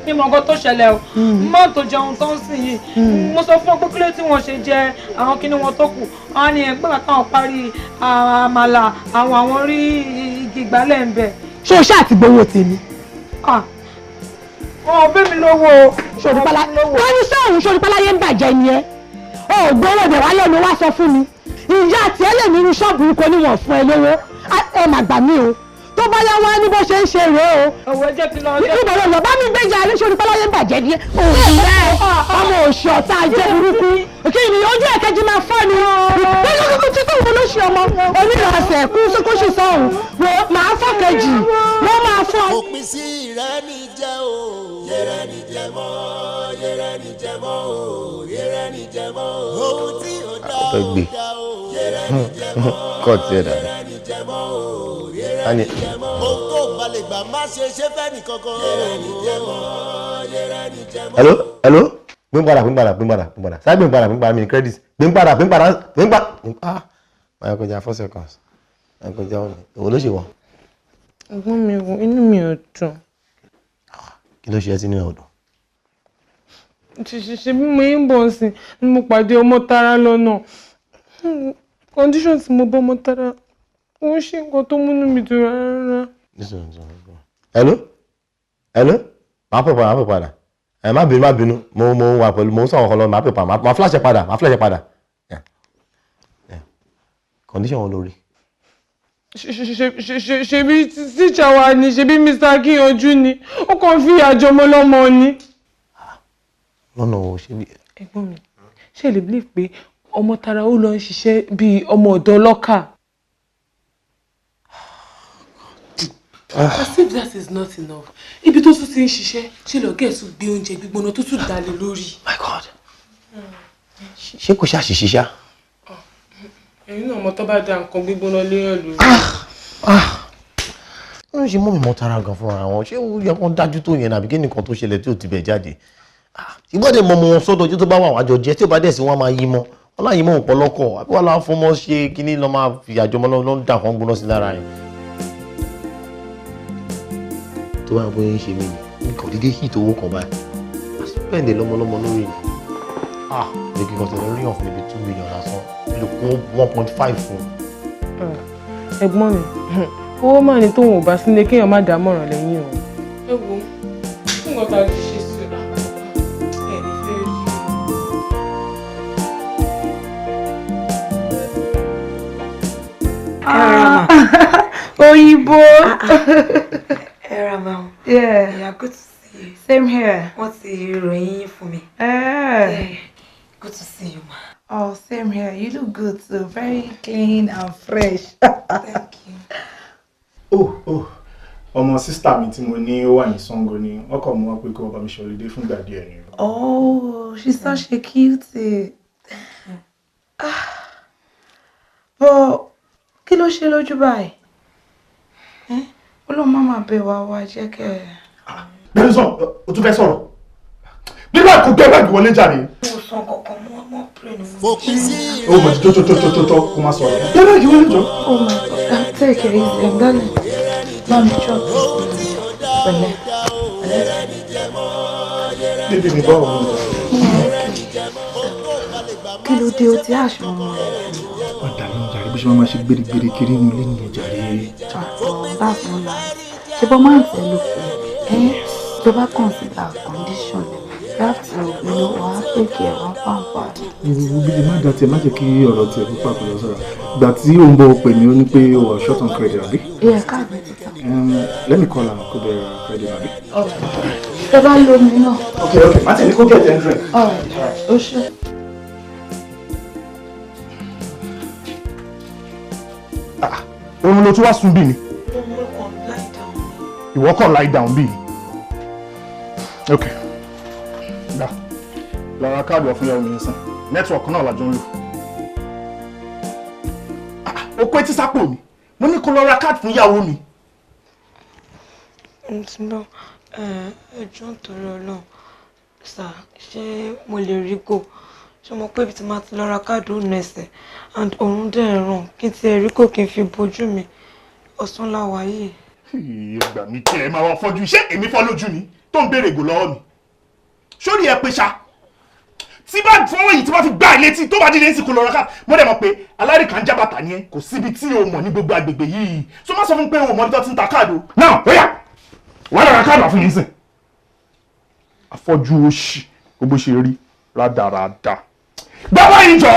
Mi mọ̀ nǹkan tó ṣẹlẹ̀ o. Má tó jẹun tó ń sìn yìí. Mo sọ fún ọ pé kílé tí wọ́n ṣe jẹ àwọn kíní wọn tó kù. Àwọn ni ẹgbẹ́ àtàwọn parí àmàlà àwọn rí igi ìgbálẹ̀ ń bẹ̀. Ṣé o ṣáà ti gbowó tèmi? Ọ̀bẹ mi lówó. Ṣòrípálá wọ́n ní sọ́ọ̀rùn Ṣòrípáláyé ń bàjẹ́ ni ẹ́. O ò gbowó bẹ̀ wálé mi wá sọ fún mi. Ìyá àti ẹ lè ní irú ṣọ́ọ̀bù kò ní wọ̀n fún ẹ lówó. Ẹ mà gbà mí o. Tó bá yá wá ní bó ṣe ń ṣe rèé o. Ọ̀wọ́ jẹ́ kí lọ. Nítorí ọ̀nà bá mi gbéjà ní Ṣòrípáláyé ń bàjẹ́ ni ẹ́. Òun rẹ̀ ọmọ òṣì ọ̀tá ajé burúkú. Kí ni ojú ẹ̀kẹ́jì máa fọ́ ni? Lọ́jọ́ kúkú títí wo ló ṣe ọmọ onírànṣẹ́ kú sókóṣì sọ́hùn. Màá fọ́ kejì. Wọ́n máa fọ́. Òpin sí ìrẹ́nijẹ́ o. Yẹ́rẹ́nijẹ́ mọ́, yẹ́rẹ́nijẹ́ mọ́ o, yẹ́rẹ́nijẹ́ mọ́ o. Ohun tí ó dá ó dá o. Yẹ́rẹ́nijẹ́ mọ́, yẹ́rẹ́nijẹ́ mọ́ o, yẹ́rẹ́nijẹ́ mọ́ o. Ohun tó balẹ̀ gbà má ṣe ṣe fẹ́ nìkankan. Yẹ́rẹ́nijẹ́ mọ́, yẹ́rẹ́nijẹ́ mọ́ o. Hello. Gbígbàdà. Sáà gbígbàdà mi ní credit. Gbígbàdà. Máa kọjá 4 seconds. Máa kọjá ọ̀nà. Èwo ló ṣe wọ̀? Ẹ̀gbọ́n mi wo inú mi ò dùn. Kí ló ṣe ẹ́ sí nínú ọ̀dọ̀? Ṣe bí mo ń bọ̀ sí ni mo pàdé Ọmọ́tárá lọ́nà. Condition tí mo bọ́ Ọmọ́tárá, ó ń ṣe nǹkan tó múnú mi dùn rárá. Hello. Máa pè padà. Má bínú. Mo wà pẹ̀lú mo ń sọ̀rọ̀ lọ, máa pè padà. Máa flash ẹ padà. Condition wọn lórí. Ṣebí tíṣà wa ni, ṣebí Mr. Akíyanjú ni, ó kàn fi àjọmọ́ lọ́mọ ni. Lọ́nà o ṣe bí. Ẹ̀gbọ́n mi, ṣé lè believe pé Ọmọ́tárá ó lọ ń ṣiṣẹ́ bíi ọmọ ọ̀dọ́ lọ́kà? As if that is not enough. Ibi tó tún ti ń ṣiṣẹ́, ṣé lọ́gẹ̀ tún gbé oúnjẹ gbígbóná tó tún dalẹ̀ lórí. My God. Ṣé kò ṣáà ṣiṣẹ́ ṣá? Ẹ̀yin náà mọ̀ tó bá da nǹkan gbígbóná léèyàn lórí. Wọ́n ṣe mọ́ mi Mọ́tárá gan fúnra wọn. Ṣé ó yẹ kó dájú tó yẹn àbí kí nìkan tó ṣẹlẹ̀ tí ò ti bẹ̀ jáde? Ìgbọ́dẹ̀ mọ ọmọ wọn sọ́dọ̀ ojú tó bá wà wájọ jẹ́ tí ó bá dẹ̀ sí wọn máa yí mọ́. Wọ́n láyé mọ́ ọ̀pọ̀lọpọ̀ àbí wọ́n láwọn fọmọ ṣe kíní lọ́ máa fi àjọmọ́ lọ́ ń dà kán gbóná sí lára yẹn. Tó bá bóyá ń ṣe mí ní kò dídé hit owó kan báyìí. Àsìpẹ́ǹdẹ̀ lọ́mọlọ́mọ lórí mi. Ní kíkan tẹ̀lé rí hàn fún mi bí 2 million lásán. Lè kún 1.5 fún. Ẹ̀gbọ́n mi, owó máa ní tóun ò bá sílé kéèyàn má dá mọ̀ràn lẹ́yìn o. Ẹ wo, fún nǹkan tá a lè ṣe sí ẹ̀ ní fẹ́ rí. Òyìnbó. Ma'am. Yeah, Good to see you. Same here. What's the ròyìn for me? Good to see you, ma. Oh, same here. You look good too. Very clean and fresh. Thank you. Ọmọ sister mi tí mo ní ó wà ní Sango ni wọ́n kàn mú wá pé kó bá mi ṣe holiday fún ìgbà díẹ̀ ni. Oh, she's such a cutie. But kí ló ṣe lójú báyìí? Ọlọ́run má máa bẹ̀ wá jẹ́ kẹ́. Bẹ́ẹ̀ni sọ, o tún fẹ́ sọ̀rọ̀. Bí bá kò gbẹ́ báàgì wọlé jáde. Mo sọ kankan mọ́ pray ni mo. Fòpin sí Ó mọ̀ tó kó má sọ̀rọ̀. Gbẹ́ báàgì wọlé jọ. Oh my God, take it easy, darling. Mommy, chop. Pẹ̀lẹ́. Bébí mi báwo ni? Kí ló dé o ti aṣọ ọmọ rẹ̀? Wọ́n dà lóhùn jàre bó ṣe máa ṣe gbèrègbèrè kiri inú ilé nìyẹn jàre. That's no lie. Ṣé bọ́ máa ń tẹ̀ ló pé tó bá consider condition you have to wàá pèkè wàá pàǹpà. Bíbí má dà tiẹ̀ má jẹ́ kí ọ̀rọ̀ tiẹ̀ kó pàpọ̀ lọ sọ̀rọ̀. Ìgbà tí ó ń bọ̀ pè mí ó ní pé ó wà short on credit àbí? Káàdì ti tà. Let me call am kó bẹ̀rẹ̀ credit àbí? Tó bá lómi náà. Okay, má tẹ̀lé kó get ten drink. Ó ṣe. Òun ló tún wá sùn bí ni? Ìwọ kàn lie down bí? Okay. Dá. Lọ ra káàdì ọ̀fun yẹn sìn. Nẹ́tíwọ̀kì náà làjọ ń lò. Ó kó etí sápò mi. Mo ní kó lọ ra káàdì fún ìyàwó mi. Ǹtìbọ̀ ẹjọ́ nítorí Ọlọ́run sà ṣé mo lè rí gò ṣé mo pé ibi tí máa ti lọ ra káàdì òun ẹsẹ̀ and òun dẹ̀ ràn kí n ti rí gò kí n fi bojú mi ọ̀sán láwa yìí. Ìgbà mi kí ẹ máa wọ fọ́jú ṣé èmi fọ́ lójú ni tó ń béèrè gò lọ́wọ́ mi. Sórí ẹ pé ṣá tí bá fọwọ́ yìí tí wọ́n fi gbá ilé tí tó bá dídé sí kò lọ ra káàdì mo dẹ̀ mọ̀ pé alárìíká ń jábàtà ni ẹ kò síbi tí o mọ̀ ní gbogbo agbègbè yìí so má sọ fún pé o mọ̀ ní tó ti ń ta káàdì o. Náà ó yá wọ́n lọ ra káàdì àfún yín sìn. Afọ́jú òṣì gbogbo ṣe rí rádaràda. Bàbá yìí jọ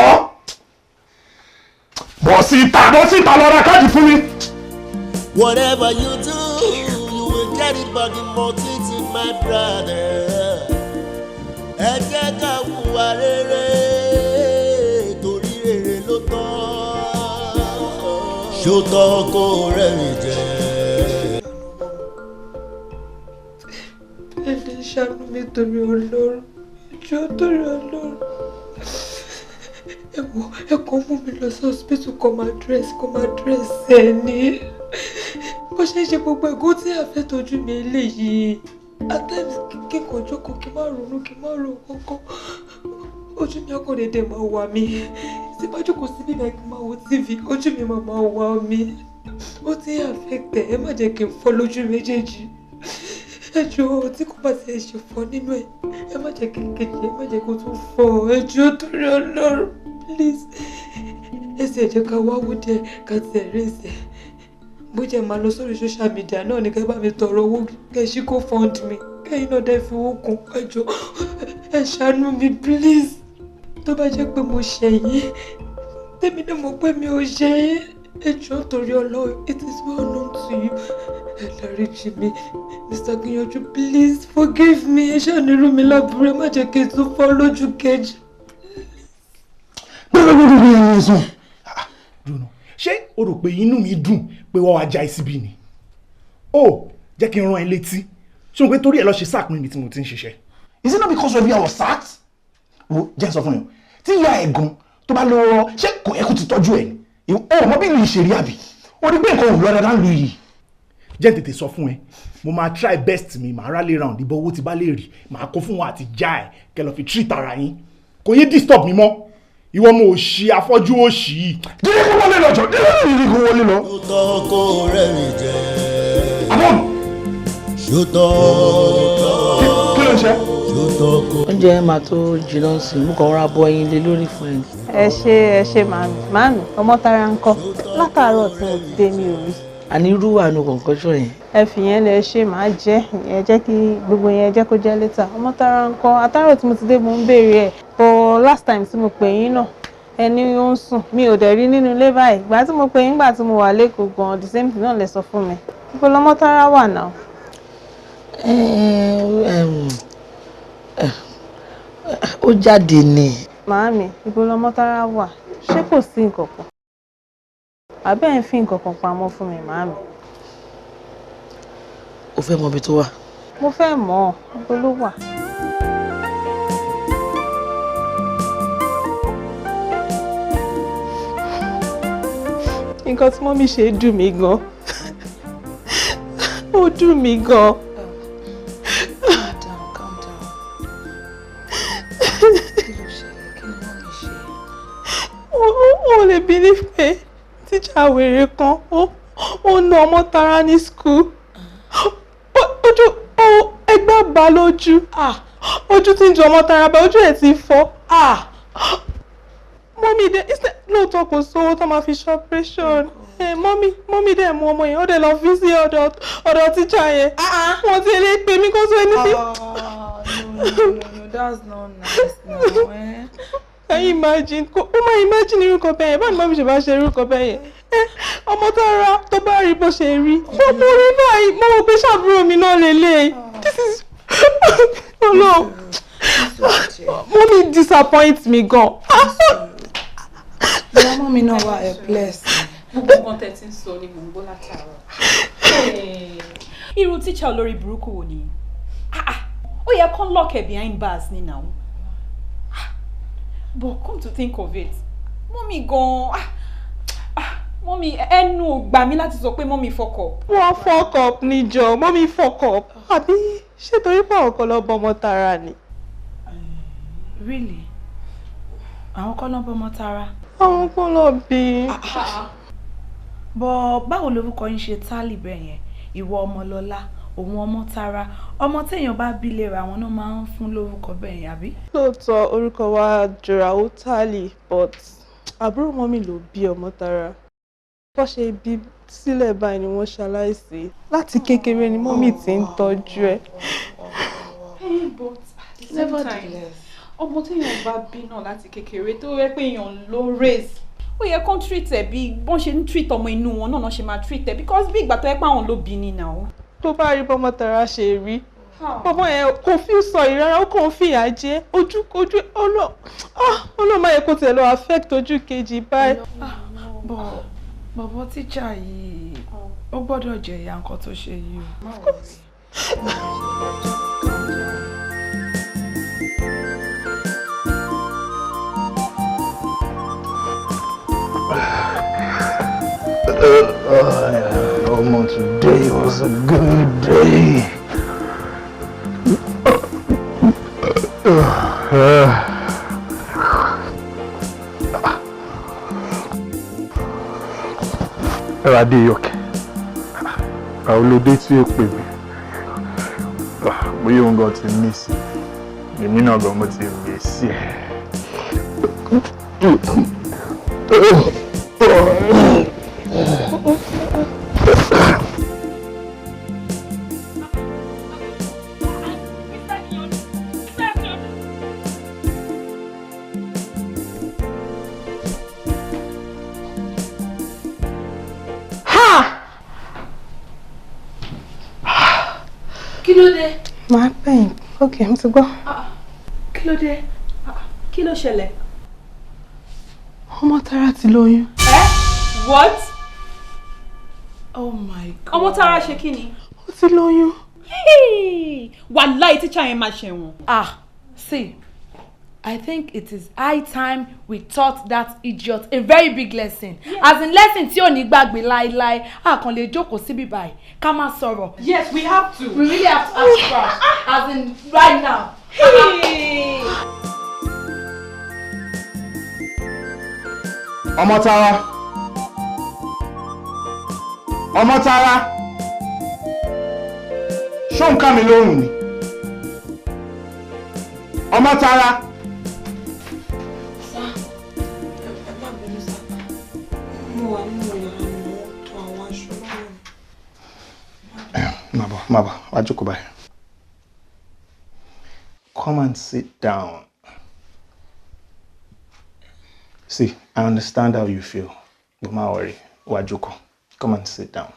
bọ̀ síta lọ ra káàdì fún mi. Whatever you do, you will get it back in multitude, my brother. Ẹ jẹ́ ká hùwà rere torí rere ló tọ́. Ṣó tọ́ kó rẹ́rìn jẹ. Ẹ̀dẹ̀ ṣàánú mi torí Ọlọ́run, ìjọ torí Ọlọ́run. Ẹ kàn mú mi lọ sí hospital kó máa dress ẹ ní. Bó ṣe ń ṣe gbogbo ẹ̀gún tí a fẹ́ tọ́jú mi eléyìí. At times kí n kàn jókòó kí n má ronú kí n má ro kankan. Ojú mi ọkọ̀ dédé máa wà mí. Tí bá jókòó sí bíbá kí n máa wo TV, ojú mi máa wà mí. Ó ti affect ẹ má jẹ́ kí n fọ́ lójú méjèèjì. Ẹ jọ̀ọ́ tí kò bá ti ẹ ṣe fọ́ nínú ẹ, ẹ má jẹ́ kí n kejì, ẹ má jẹ́ kó tún fọ́. Ẹ jọ̀ọ́ torí Ọlọ́run, please. Ẹsẹ̀ jẹ́ ká wá wò díẹ̀ ká tiẹ̀ rí ẹsẹ̀. Bó jẹ́ máa lọ sórí social media náà ni kẹ́ bá mi tọrọ owó kẹ́ ṣí kó fund mi kẹ́yìn náà dẹ́ fi owó kún ẹ jọ̀ọ́ ẹ ṣàánú mi please. Tó bá jẹ́ pé mo ṣẹ̀yìn tèmi náà mọ̀ pé mi ò ṣẹ̀yìn ẹ jọ̀ọ́ torí Ọlọ́run it is well known to you. Ẹ dáríjì mi Mr. Gbìyànjú please forgive me ẹ ṣàánú mi lábúrò ẹ má jẹ́ kí n tún fọ́ lójú kejì. Ṣé o rò pé inú mi dùn pé wọ́n wá já ICB ni? Ó jẹ́ kí n rán ẹ létí ṣé o pé torí ẹ lọ ṣe sack mi níbi tí mo ti ń ṣiṣẹ́. Is it not because of you I was sacked? Wo jẹ́ sọ fún yín tí ìyá ẹ̀ gan tó bá lọ ṣé kò yẹ kó ti tọ́jú ẹ̀ ni ó mọ bí ìlú ìṣeré àbí ó ní pé nǹkan ò lọ dáadáa lu yìí. Jẹ́ tètè sọ fún ẹ mo máa try best mi màá rally round ìbọn owó tí bá lè rí màá kó fún wọn àti já ẹ kẹ́ lọ fi treat ara yín kò yé disturb mi mọ́. Ìwọ mo òṣì afọ́jú òṣì yìí. Dídí kó wọlé lọ jọ dídí kó wọlé lọ. Ṣó kó rẹ́rìn jẹ. Àbọ̀n. Ṣó kí ló ń ṣe? Ṣó kó. Oúnjẹ máa tó jìnnà sí i, mo kàn ra bọ ẹyin lé lórí fún ẹ. Ẹ ṣe màámi ọmọ Tara ń kọ́ látàárọ̀ tí mo ti dé mi ò rí. Àní irú àánú kọ̀ọ̀kan ṣọ yẹn. Ẹ fi yẹn lẹ ṣe máa jẹ ẹ jẹ́ kí gbogbo yẹn jẹ́ kó jẹ́ létà ọmọ Tara ń kọ́ àtàárọ̀ tí mo ti dé mo ń béèrè ẹ̀ but last time tí mo pè yín náà ẹni ó ń sùn mi ò dẹ̀ rí nínú ilé báyìí ìgbà tí mo pè yín gbà tí mo wà lẹ́kọ̀ọ́ gan the same thing náà lẹ sọ fún mi ibo lọmọ Tara wà náà. Ó jáde ni. Màámi ibo lọmọ Tara wà ṣé kò sí nǹkan kan àbẹ́ ẹ̀ ń fi nǹkan kan pamọ́ fún mi màámi. O fẹ́ mọ ibi tó wà. Mo fẹ́ mọ̀ ọ́ ibo ló wà. Nǹkan tí mọ́mí ṣe dùn mí gan. Ó dùn mí gan. Ó lè believe pé tíjà wèrè kan ó na ọmọ Tara ní school. Ojú ẹgbẹ́ bá lójú. ojú tí ń ju ọmọ Tara bá ojú ẹ̀ ti fọ́. Mọ́mí dẹ̀ lóòótọ́ kò sówó tó máa fi ṣe operation. Mọ́mí dẹ̀ mú ọmọ yẹn ó dẹ̀ lọ fi sí ọ̀dọ̀ tíjà yẹn. Wọ́n ti lè pè mí kó sọ anything. No, that's not nice now, eh? Can you imagine? Ó máa imagine irú kan bẹ́ẹ̀ yẹn. Báwo ni mọ́mí ṣe bá ṣe irú kan bẹ́ẹ̀ yẹn? Ọmọ Tara tó bá rí bó ṣe rí. Mo rí báyìí, mo wò pé ṣàbúrò mi náà lélẹ̀. This is... Oh no. Mọ́mí disappoint me gan. Ìyá mọ́mí náà wà helpless. Gbogbo nǹkan tẹ́ ti ń sọ ni mò ń gbọ́ látàárọ̀. Irú tíṣà olórí burúkú wo ni? Ó yẹ kó lock her behind bars ni now. But come to think of it, mọ́mí gan, mọ́mí ẹnu gbà mí láti sọ pé mọ́mí fuck up. Wọ́n fuck up níjọ, mọ́mí fuck up. Àbí ṣé torí pé àwọn kan lọ bọ ọmọ Tara ni? Really? Àwọn kan lọ bọ ọmọ Tara? Àwọn kan lọ bí. Bọ̀ báwo lorúkọ yín ṣe tálì bẹ́ẹ̀ yẹn? Ìwọ Ọmọlọ́lá, òun ọmọ Tara. Ọmọ téèyàn bá bí lera àwọn náà máa ń fún lórúkọ bẹ́ẹ̀ yẹn, àbí? Lóòótọ́ orúkọ wa jọra ó tálì, but àbúrò mọ́mí ló bí ọmọ Tara. Bó ṣe bí sílẹ̀ báyìí ni wọ́n ṣaláìsí. Láti kékeré ni mọ́mí ti ń tọ́jú ẹ̀. But nevertheless, ọmọ téèyàn bá bí náà láti kékeré tó rẹ pé èèyàn ló raise. Ó yẹ kó treat ẹ bí bọ́n ṣe ń treat ọmọ inú wọn náà ṣe máa treat ẹ because bí ìgbà tó yẹ pé àwọn ló bí ni now. Tó bá rí bọ́mọ Tara ṣe rí. Bọ́mọ yẹn kò fi sọ ìrara ó kàn fìyà jẹ ojú ọlọ́ máa yẹ kó tẹ̀ lọ affect ojú kejì báyìí. Bọ̀bọ̀ tíjà yìí ó gbọ́dọ̀ jẹ ìyà nǹkan tó ṣe yìí Omo, today was a good day. Adéyọkẹ́, àwọn olóde tí ó pè mí, bóyá òun gan ti mí sí, èmi náà gan mo ti mí sí ẹ̀. Kí ló dé? Màá pẹ̀yìn. Okay, mo ti gbọ́. Kí ló dé? Kí ló ṣẹlẹ̀? Ọmọ Tara ti lóyún. What? Oh my God. Ọmọ Tara ṣe kí ni? Ó ti lóyún. Wàláì tíṣà yẹn máa ṣẹ̀wọ̀n. See, I think it is high time we taught that idiot a very big lesson. Yes. As in lesson tí ò ní gbàgbé láíláí, a kàn lè jókòó síbí báyìí ká má sọ̀rọ̀. Yes, we have to. We really have to ask first. As in right now. Ọmọ Tara. Ọmọ Tara. Ṣó ń ká mi lóhùn ni? Ọmọ Tara. Maba, wá jókòó báyìí. Come and sit down. See, I understand how you feel, but má worry, wá jókòó. Come and sit down.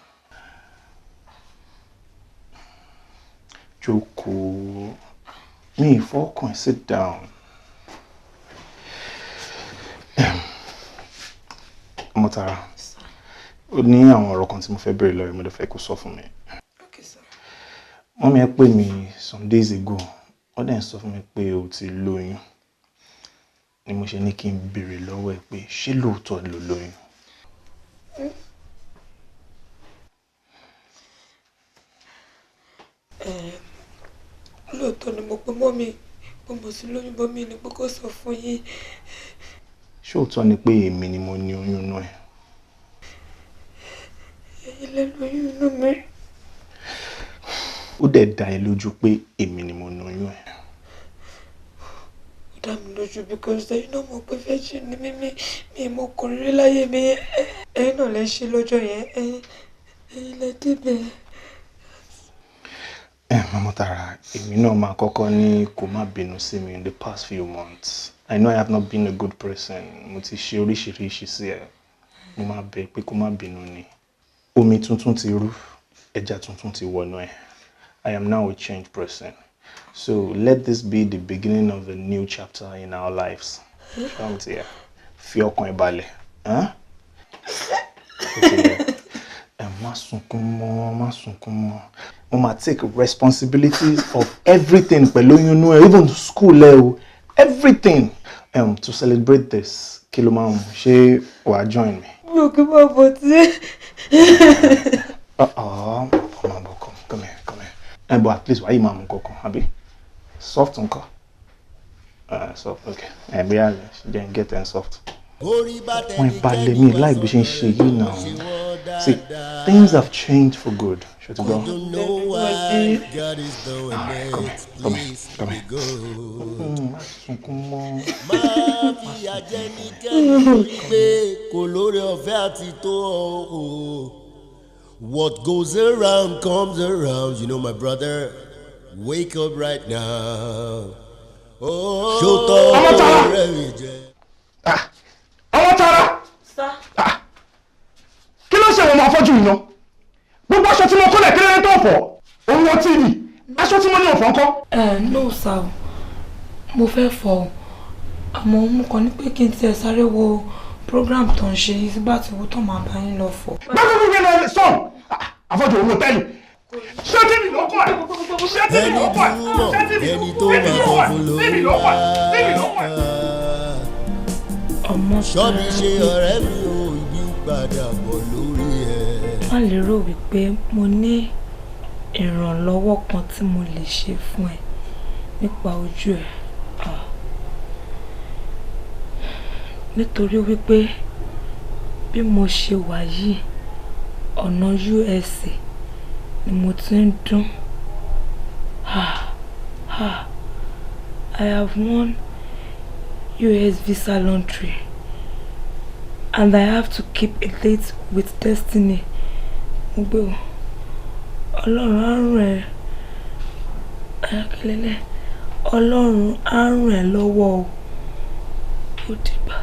Jókòó. Me, fọkàn, sit down. Ọmọ Tara, ó ní àwọn ọ̀rọ̀ kan tí mo fẹ́ béèrè lọ́wọ́ mo dẹ̀ fẹ́ kó sọ fún mi. Mọ́mí ẹ pè mí some days ago, ó dẹ̀ ń sọ fún mi pé o ti lóyún. Ni mo ṣe ní kí n béèrè lọ́wọ́ ẹ pé ṣé lóòótọ́ ló lóyún? Lóòótọ́ ni mo pé mọ́mí pé mo sì lóyún bọ́mí ni pé kó sọ fún yín. Ṣé òótọ́ ni pé èmi ni mo ní oyún náà ẹ̀? Ẹ̀yin lẹ lóyún inú mi. Ó dẹ̀ dá ẹ lójú pé èmi ni mo ní oyún ẹ̀. dá mi lójú because ẹ̀yin náà mọ̀ pé virgin ni mi mọ ọkùnrin rí láyé mi ẹ̀yin náà lè ṣe lọ́jọ́ yẹn ẹ̀yin lè débẹ̀. Mama Tara, èmi náà máa kọ́kọ́ ní kó má bínú sí mi in the past few months. I know I have not been a good person. Mo ti ṣe oríṣiríṣi sí ẹ. Mo máa bẹ̀ pé kó má bínú ni. Omi tuntun ti rú, ẹja tuntun ti wọnú ẹ. I am now a changed person. So let this be the beginning of a new chapter in our lives. Come here. Fi ọkàn ẹ balẹ̀. Má sunkún mọ́. Mo máa take responsibilities of everything pẹ̀lú oyún inú ẹ, even school ẹ o. Everything. To celebrate this, kí ló máa mú? Ṣé wàá join me? Mi ò kí máa bọ̀ tí. Come here. But at least why you mom koko, abi? Soft nko. Soft, okay. We are then get and soft. When badly me like we ṣe yìí now. See, things have changed for good. Should go. Come here. What goes around comes around, you know, my brother. Wake up right now. Oh, Tara! Sir. Kí ló ṣe wọ́n máa fọ́jú iná? Gbogbo aṣọ tí mo kó lẹ̀ kí lẹ́yìn tó fọ̀. Òun wọ́n TV. Aṣọ tí mo ní ọ̀fọ̀ ńkọ́. No sir. Mo fẹ́ fọ̀. Àmọ́ mo kàn ní pé kí n tiẹ̀ sáré wo program tó ń ṣe yìí sígbà tí owó tó máa bá yín lọ fọ̀. Gbogbo mi lọ sọ. Àfọ́jú òun hòtẹ́ẹ̀lì. Ṣé TV ló kọ́ ẹ̀? Ṣé TV ló kọ́ ẹ̀? Ṣé TV ló kọ́ ẹ̀? Ọmọ ṣọ́bí ṣe ọ̀rẹ́ mi ò yí padà bọ̀ lórí ẹ̀. Má lérò wípé mo ní ìrànlọ́wọ́ kan tí mo lè ṣe fún ẹ nípa ojú ẹ. Nítorí wípé bí mo ṣe wà yìí ọ̀nà USA ni mo ti ń dún. I have won US visa lottery and I have to keep a date with destiny. Ọlọ́run á ràn ẹ́ lọ́wọ́ o. Ó dìgbà.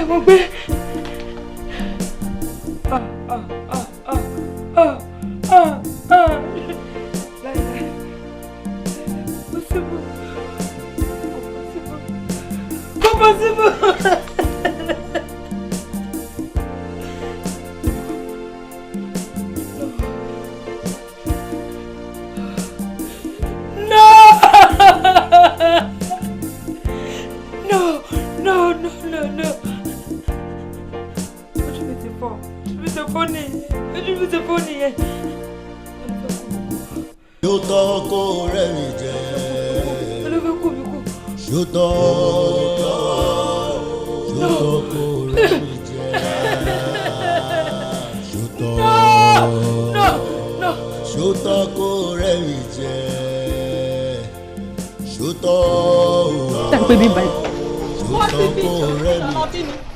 Mo gbé.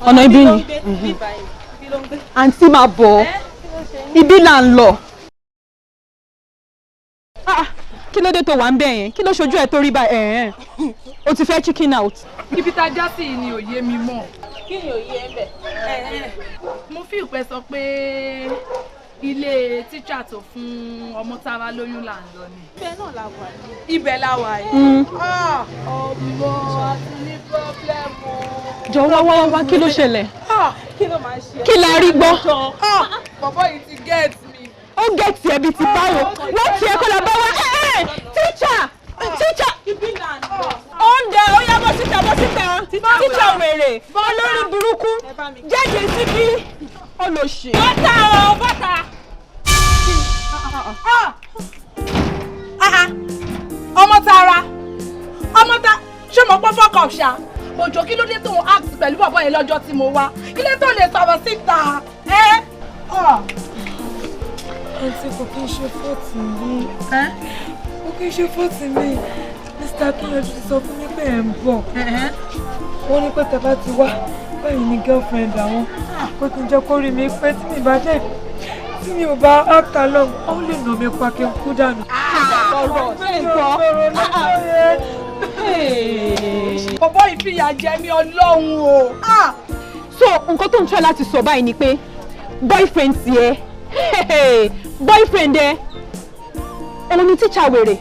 Ọ̀nà ibi ni àǹtí máa bọ̀ ibi là ń lọ. Kí ló dé tó wà ń bẹ̀ yẹn? Kí ló ṣojú ẹ̀ tó rí báyìí? O ti fẹ́ chicken out. Ibi tá a já sí ni òye mi mọ̀. Kí ni òye ẹ bẹ̀? Mo fi ìpẹ́ sọ pé ilé tíṣà tó fún ọmọ Tara lóyún là ń lọ ni. Ibẹ̀ náà la wà ní. Ibẹ̀ la wà yìí. Ọmọ àti ní pọ́blẹ́mù. Jọ̀wọ́ wá kí ló ṣẹlẹ̀? Kí ló máa ṣe? Kí la rí gbọ́? Bàbá yìí ti gẹ́ẹ̀tì mi. Ó gẹ́ẹ̀tì ẹbí ti báwo? Wọ́n ti ẹ̀kọ́ lọ bá wá. Tíṣà! tíṣà wèrè olórí burúkú jáde síbí olóṣì. bọ́tà o bọ́tà. ọmọ Tara ṣé mo pọ́ fọ́kọ̀ ṣá òjò kí ló dé tó ń act pẹ̀lú bàbá yẹn lọ́jọ́ tí mo wá kí ló tó lè sọ̀rọ̀ síta àǹtí kò kí n ṣe fọ́ọ̀tì mi kò kí n ṣe fọ́ọ̀tì mi Mr. Akínyànjú ti sọ fún mi pé ẹ̀ ń bọ̀ wọ́n ní pé tẹ́ bá ti wá báyìí ní girlfriend àwọn kó kí n jẹ́ kó rí mi pé tí mi bá dẹ̀ tí mi ò bá áàkà lọ ó lè nà mí pa kí n kú dànù. ọ̀rọ̀ ṣe ń gbọ́ bọ̀bọ̀ ìfìyà jẹ mí Ọlọ́run o. so nǹkan tó ń tọ́ láti sọ báyìí ni pé boyfriend tiẹ̀ boyfriend ẹ òun ni tíṣà wèrè.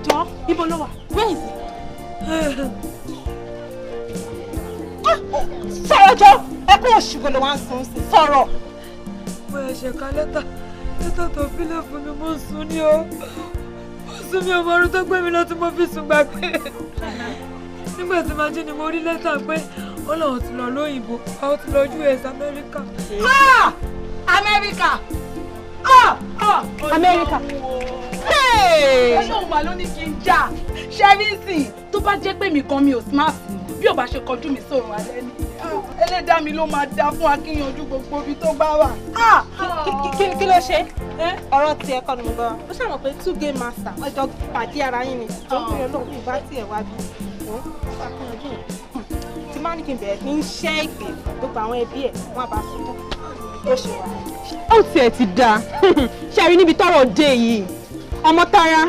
jọ ibo ló wà where is he. sọ̀rọ̀ jọ ẹkún òṣìgbò ló wá ń sun sí sọ̀rọ̀. mo ẹ̀ṣẹ̀ ka lẹ́tà tó fílẹ̀ fún mi mo sùn ní o mo sùn mi ọmọ ọdún tó gbé mi lọ tí mo fi sùn gbàgbé nígbà tí màá jí ni mo rí lẹ́tà pé Ọlọ́run ti lọ lóyìnbó àwọn ti lọ US Amẹ́ríkà. Amẹ́ríkà. Amẹ́ríkà. Ọlọ́run wà ló ní kí n jà ṣẹ́ríìsì tó bá jẹ́ pé mi kan mi ò smart bí ò bá ṣe kọjú mi sóòrùn alẹ́ ni ẹlẹ́dàá mi ló máa dá fún Akínyànjú gbogbo ibi tó bá wà. kí ló ṣe ọ̀rọ̀ tiẹ̀ kọ́ ni mo gbọ́ ó ṣàmọ̀ pé 2 game master ọjọ́ pàdé ara yín ni tó ń pè é lóhùn bá tiẹ̀ wá bí Akínyànjú tí má ní kí n bẹ̀rẹ̀ kí n ṣẹ́ ìpè gbogbo àwọn ẹbí ẹ̀ wọ́n bá sùn ó ṣe wà. ó tiẹ̀ ti dáa ṣe rí níbi tọ́rọ̀ dé yìí ọmọ Tara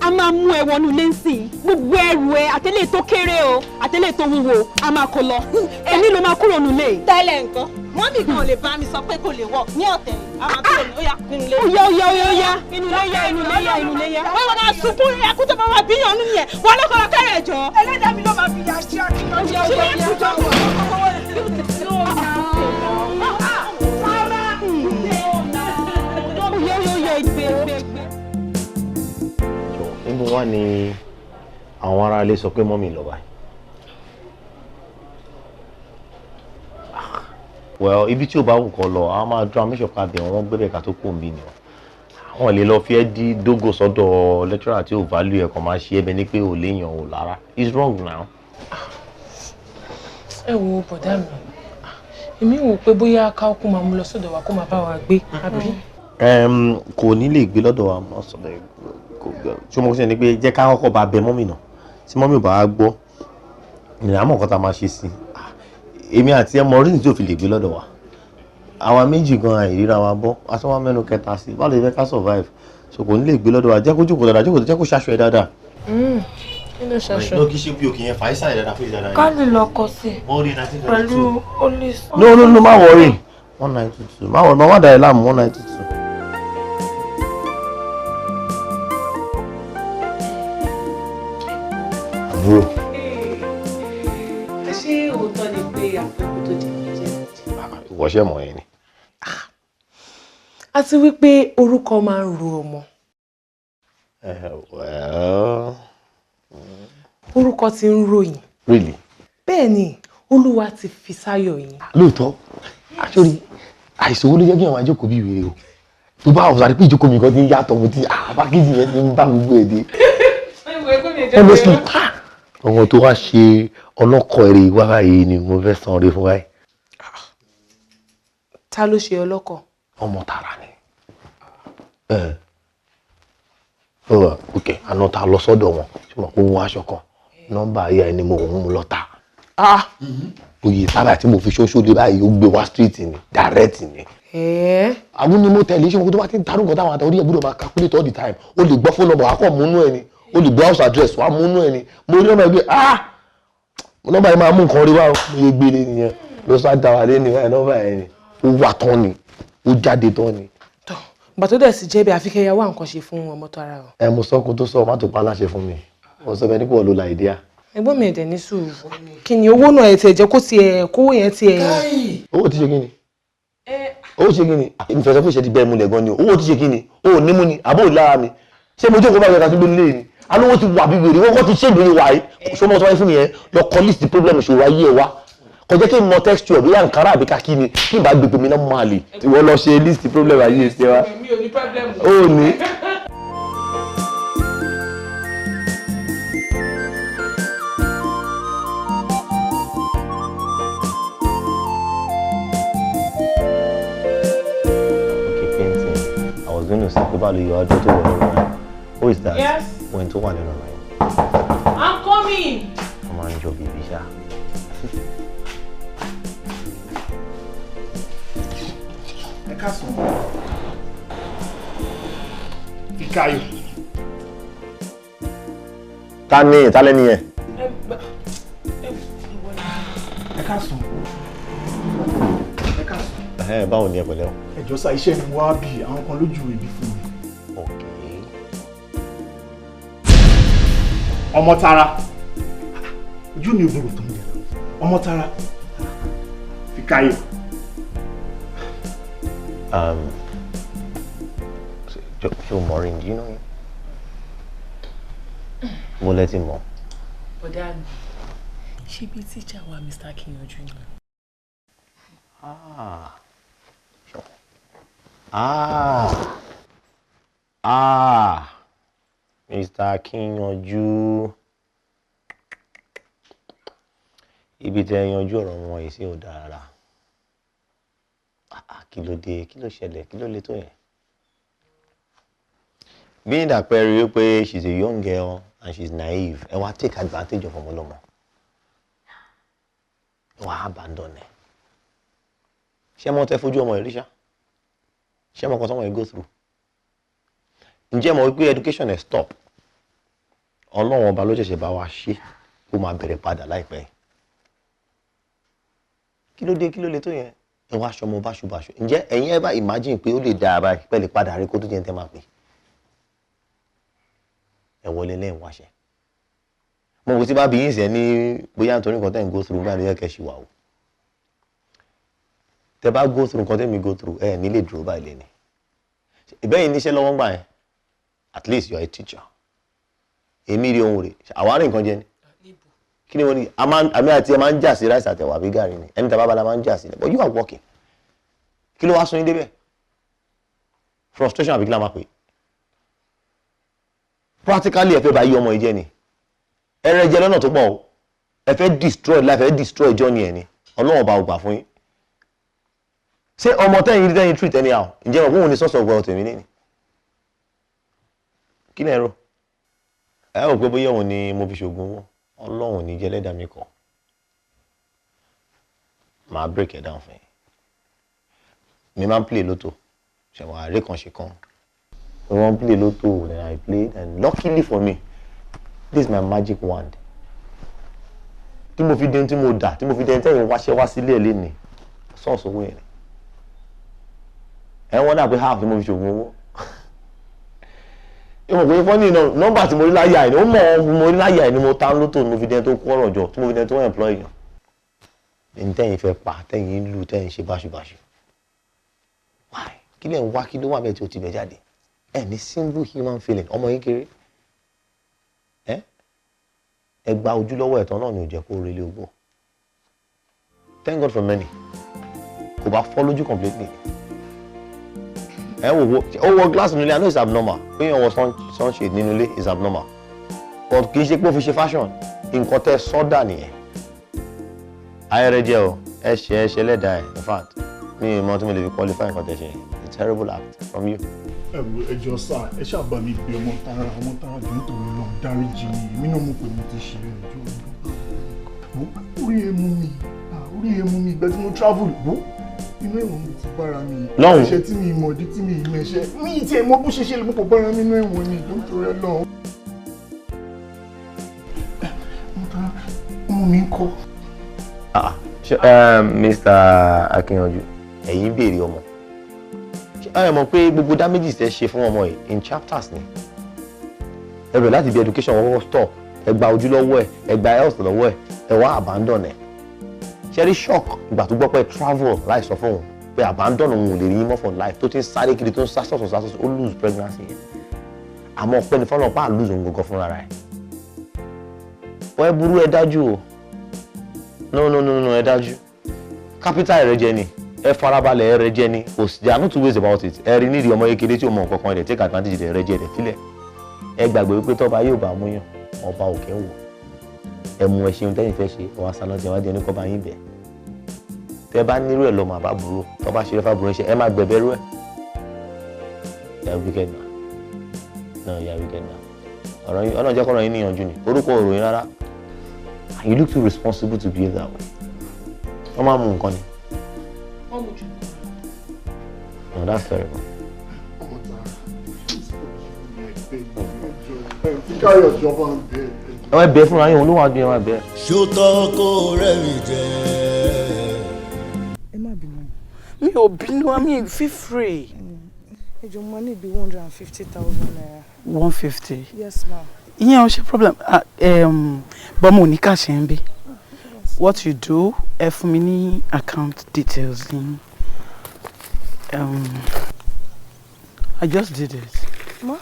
a máa mú ẹ wọnú lẹ́sìn gbogbo ẹrù ẹ àtẹlẹ tó kéré o àtẹlẹ tó wúwo a máa kó lọ èmi ló máa kúrò nílé. tẹ́lẹ̀ nǹkan mọ́mì kan lè bá mi sọ pé kò lè wọ̀ ní ọ̀tẹ̀ a máa kúrò ní ó yá nínú ilé. ó yá inú ilé yá inú ilé yá. wọ́n wọ́n máa sunkún rẹ̀ kó tó máa wà bíyàn nínú yẹn wọ́n lọ́kọ̀ lọ́kọ̀ rẹ̀ jọ. ẹlẹ́dàá mi ló máa fi yà ṣe Akínyànjú. níbo wá ni àwọn ará ilé sọ pé mọ́mì lọ báyìí. well ibi tí ò bá wù kọ́ lọ àwọn máa dúró àmísọ̀ ká bẹ̀ wọ́n gbẹ́bẹ̀ ká tó kó ń bí ni àwọn lè lọ fi ẹ́ dí dógò sọ́dọ̀ lecturer tí ò value ẹ̀ kàn máa ṣe ẹbẹ̀ ní pé ò léèyàn ò lára it's wrong now. ẹ wo bọ̀dá mi èmi wò pé bóyá ká kó máa mú lọ sọ́dọ̀ wa kó máa bá wa gbé àbí. kò ní lè gbé lọ́dọ̀ wa mọ́ sọ́dọ̀ tí mo ṣe ni pé jẹ́ ká kọ́kọ́ bá bẹ mọ́mì náà tí mọ́mì ò bá gbọ́ ìrìn àmọ́ nǹkan tá a máa ṣe sí èmi àti ẹ mọ oríṣi tí ò fi lè gbé lọ́dọ̀ wa àwa méjì gan àìríra wa bọ́ aṣọ́wá mẹ́nu kẹta sí báwo lè fẹ́ ká survive so kò ní lè gbé lọ́dọ̀ wa jẹ́ kó jókòó dáadáa jókòó jẹ́ kó ṣaṣọ ẹ dáadáa. kí ló ṣaṣọ. ló kí ṣe bí òkè yẹn fà ísà dáadáa fún ìdáadáa yẹn. ká lè lọ kọ sí pẹ̀lú olùsọ. no má worry 1922 má worry má wá dàrí láàmú 1922. àbúrò. ṣé òótọ́ ni pé àfikún tó di méjì. ìwọ́ṣẹ́ mọ̀ yẹn ni. àti wípé orúkọ máa ń ro ọmọ. orúkọ ti ń ròyìn. really. bẹ́ẹ̀ ni olúwa ti fi sáyọ̀ yín. lóòótọ́ àṣọrí àìsàn owó ló jẹ́ kí àwọn àjókòó bí ìwé o tó bá ọ̀sán àdìpé ìjókòó mi kan ti ń yàtọ̀ mo ti pákéjì yẹn ti ń bá gbogbo ẹ̀ dé. honestly ọmọ tó wá ṣe ọlọ́kọ̀ èrè wá báyìí ni mo fẹ́ san oore fún báyìí. ta ló ṣe ọlọ́kọ̀. ọmọ Tara ni. ok àná ta lọ sọ́dọ̀ wọn ṣùgbọ́n pé wọ́n aṣọ kan nọ́mbà ayé ẹni mo òun mu lọ́ta. oyè sábà tí mo fi ṣóṣó dé báyìí ó gbé wá street ni direct ni. àwọn ni mo tẹ̀lé ṣé mo tó bá ti ń tarú nǹkan táwọn àtàwọn orí ẹ̀ gbọ́dọ̀ máa calculate all the time o lè gbọ́ fóònù nọ́mbà wà á kọ́ múnú ẹ̀ ni o lè gbọ́ house address wà á múnú ẹ̀ ni mo rí ọmọ ẹgbẹ́ nọ́mbà yẹn máa mú nǹkan rí wá mo yẹ gbére nìyẹn ló sá da wà lé nìyẹn nọ́mbà yẹn ni ó wà tán ni ó jáde tán ni. ìgbà tó dẹ̀ sì jẹ́ bí àfikẹ́ yà wá nǹkan ṣe fún ọmọ Tara o. mo sọ kó tó sọ má tó pa aláṣẹ fún mi mo sọ bẹ́ẹ̀ ní kò ló la ìdí à. ẹ̀gbọ́n mi ẹ̀dẹ̀ ní sùúrù kí ni owó náà ẹ̀ tiẹ̀ jẹ́ kó tiẹ̀ kówó yẹn tiẹ̀. owó ti ṣe kí ni owó ṣe kí ni ìfẹsẹ̀ fún ìṣẹ́jú bẹ́ẹ̀ múlẹ̀ gan ni owó ti ṣe kí ni owó nímú ni àbó lára mi ṣé mo jókòó bá yẹ ká tó gbé lé ni alówó ti wà bí wèrè wọ́n kọ́ ti ṣèlú ìwà yìí ṣọmọ tó wáyé fún mi yẹn lọ kọ́ list the problem ìṣòro ayé ẹ wá kọjá kí n mọ texture bí Ankara àbí kakí ni kí n bá gbogbo mi náà máa lè ìwọ lọ ṣe list the problem ayé ẹ ṣe wá. mi ò ní problem. ó ní. Going to say about your daughter. Who is that? Yes. When to one another. I'm coming. Come on, Joe, baby, sha. Fikayo. Tani, taleni e. Báwo ni ẹ pẹ̀lẹ́ o. Ẹjọ́ sá iṣẹ́ ni wá bí àwọn kan lójú ibi fún mi. Okay. Ọmọ Tara. Ojú ni òbòrò tó ń jẹ. Ọmọ Tara. Fikayo. Joe Maureen, do you know him? Mo let him know. Bọ̀dá mi, ṣé bí tíjà wa Mr. Akinyanju ni? Mr. Akinyanju. Ibi tẹ́ yanjú ọ̀rọ̀ wọn yìí sí ò dára. Kí ló dé? Kí ló ṣẹlẹ̀? Kí ló le tó yẹn? Being that Perry pé she's a young girl and she's naive, ẹ wá take advantage of ọmọlọ́mọ. Ẹ wá abandon ẹ. Ṣé mo tẹ́ fojú ọmọ ẹ̀ rí ṣá? Ṣé mo kọ́ sọ́mọ ẹ̀ go through? Ǹjẹ́ mo wípé education ẹ̀ stop? Ọlọ́run ọba ló ṣẹ̀ṣẹ̀ bá wa ṣe kó máa bẹ̀rẹ̀ padà láìpẹ́. Kí ló dé? Kí ló le tó yẹn? Ẹ wá aṣọ ọmọ báṣubàṣu. Ǹjẹ́ ẹ̀yin ẹ bá imagine pé ó lè dáa báyìí pẹ̀lú padà rí kó tó jẹ́ ń tẹ́ máa pè. Ẹ wọlé lẹ́yìn wáṣẹ. Mo wò tí bá bí yín sẹ́ ní bóyá nítorí nǹkan tẹ́ ń go through nígbà tó yẹ kẹ́ ṣì wà o. Tẹ́ bá go through nǹkan tẹ́ mi go through ẹ nílé dúró báyìí lé ní. Ìbẹ́yìn níṣẹ́ lọ́wọ́ ń gbà yẹn. At least you are a teacher. Èmi rí ohun rẹ̀. Àwárí nǹkan jẹ ni. Kí ni wọ́n ní? Àmì àti ẹ máa ń jà sí rice àtẹ̀wà bí gàrí ni. Ẹni tàbá bala máa ń jà sí. But you are working. Kí ló wá sún yín débẹ̀? Frustration àbí kí la máa pè é? Practically ẹ fẹ́ bá yí ọmọ yìí jẹ́ ni. Ẹ rẹ jẹ lọ́nà tó pọ̀ o. Ẹ fẹ́ destroy life, ẹ fẹ́ destroy journey ẹ ni. Ọlọ́run ọba ò gbà fún yín. Ṣé ọmọ tẹ́yìn treat anyhow? Ǹjẹ́ ọ̀gbọ́n òun ni source of wealth èmi ní? Kí ni ẹ rò? Ẹ rò pé bóyá òun ni mo fi ṣògùn owó. Ọlọ́run ní jẹ́ lẹ́dàá mi kọ́. Màá break it down fún yín. Mi máa ń play lotto. Ṣẹ̀wọ̀n àárẹ̀ kan ṣe kan. We won't play lotto, then I played, and luckily for me, this is my magic wand. Tí mo fi dé tí mo dà, tí mo fi dé tẹ́yìn wáṣẹ́ wá sílé ẹ̀ lénìí, sọ́ọ̀sì owó yẹn. Ẹ wọ́n dà pé half tí mo fi ṣògùn owó. Ìmọ̀ pé fọ́nì náà, nọ́mbà tí mo rí láyà ẹ̀ ni, ó mọ̀ mo rí láyà ẹ̀ ni mo ta lotto, tí mo fi dé tó kó ọ̀rọ̀ jọ, tí mo fi dé tó employ yàn. Ní tẹ́yìn fẹ́ pa, tẹ́yìn lù, tẹ́yìn ṣe báṣubàṣu. Why? Kí lẹ̀ ń wá, kí ló wà bẹ́ẹ̀ tí o ti bẹ̀ jáde? Any single human feeling ọmọ yín kéré ẹ gba ojú lọ́wọ́ ẹ̀tàn náà ni ò jẹ́ kó relé ogbó. Thank God for many kò bá fọ́ lójú completely. Ẹ wò ó wọ glass nílé I know it's abnormal pé yẹn wọ sunshade nínú ilé is abnormal but kì í ṣe pé ó fi ṣe fashion nǹkan tẹ́ sọ́dà nìyẹn. Ayẹrẹ jẹ́ o ẹ ṣe lẹ́dàá ẹ̀ in fact mi ì mọ tí mo lè fi qualify nǹkan tẹ́ ṣe a terrible act from you. Ẹjọ́ sá ẹ ṣàbá mi pé ọmọ Tara jù nítorí lọ dáríjì mi èmi náà mọ̀ pé mo ti ṣe ẹjọ́ orí emu mi ìgbà tí mo travel bó inú ẹ̀wọ̀n mi ti bára mi ẹ̀ṣẹ̀ tí mi mọ̀ dí tí mi mẹ̀ṣẹ̀ mi ti ẹ̀ mọ̀ bó ṣe ṣe lè mọ̀ pọ̀ bára mi inú ẹ̀wọ̀n ni nítorí Ọlọ́run. Ọmọ mi ń kọ́. Mr. Akinyanju ẹ̀yin béèrè ọmọ. Ẹ mọ̀ pé gbogbo damages ẹ ṣe fún ọmọ yìí in chapters ni. Ẹ bẹ̀rẹ̀ láti bí education wọn stop, ẹ gba ojú lọ́wọ́ ẹ̀, ẹ gba health lọ́wọ́ ẹ̀, ẹ wá abandon ẹ̀. Ṣé rí shock ìgbà tó gbọ́ pé travel láì sọ fún òun pé abandon òun ò lè rí mọ́ for life tó ti ń sáré kiri tó ń sá sọ̀tún ó lose pregnancy yẹn. àmọ́ ọpẹ́ ni fọ́nà pa lose òun gangan fúnra rẹ̀ wọ́n ẹ burú ẹ dájú o no ẹ dájú capital rẹ jẹ ni ẹ farabalẹ̀ rẹ jẹ ni there are no two ways about it ẹ rí nídìí ọmọ kékeré tí o mọ nǹkan kan rẹ̀ take advantage rẹ jẹ rẹ̀ sílẹ̀ ẹ gbàgbé wípé tọ́ba yóò bá mú yàn ọba òkè ń wò ẹ mú ẹ ṣeun tẹ́yìn fẹ́ ṣe ọwọ́ asálọ́ ti wá di oníkọ́ bá yín bẹ̀ tẹ́ bá nírú ẹ̀ lọ́mọ àbá burú tọ́ba ṣe fẹ́ burú ṣe ẹ má gbẹ̀bẹ̀ rú ẹ̀ yà wicked now yà wicked now ọ̀rọ̀ yín ọlọ́run jẹ́ kọ́rọ̀ yín níyànjú ni orúkọ òròyìn rárá you look too responsible to behave that way wọ́n máa mú nǹkan ni. No, that's terrible. ẹ bẹ fúnra yín olúwa bí ẹ máa bẹ. ṣòtọ́ kó rẹ̀ mi jẹ́. ẹ má bínú. mi ò bínú àmì feel free. ẹ jọ̀ọ́ mo ní bí 150,000 naira. 150. Yes ma. ìyẹn ò ṣe problem but mo ní cash ń bí. What you do ẹ fún mi ní account details yín. I just did it. Ma?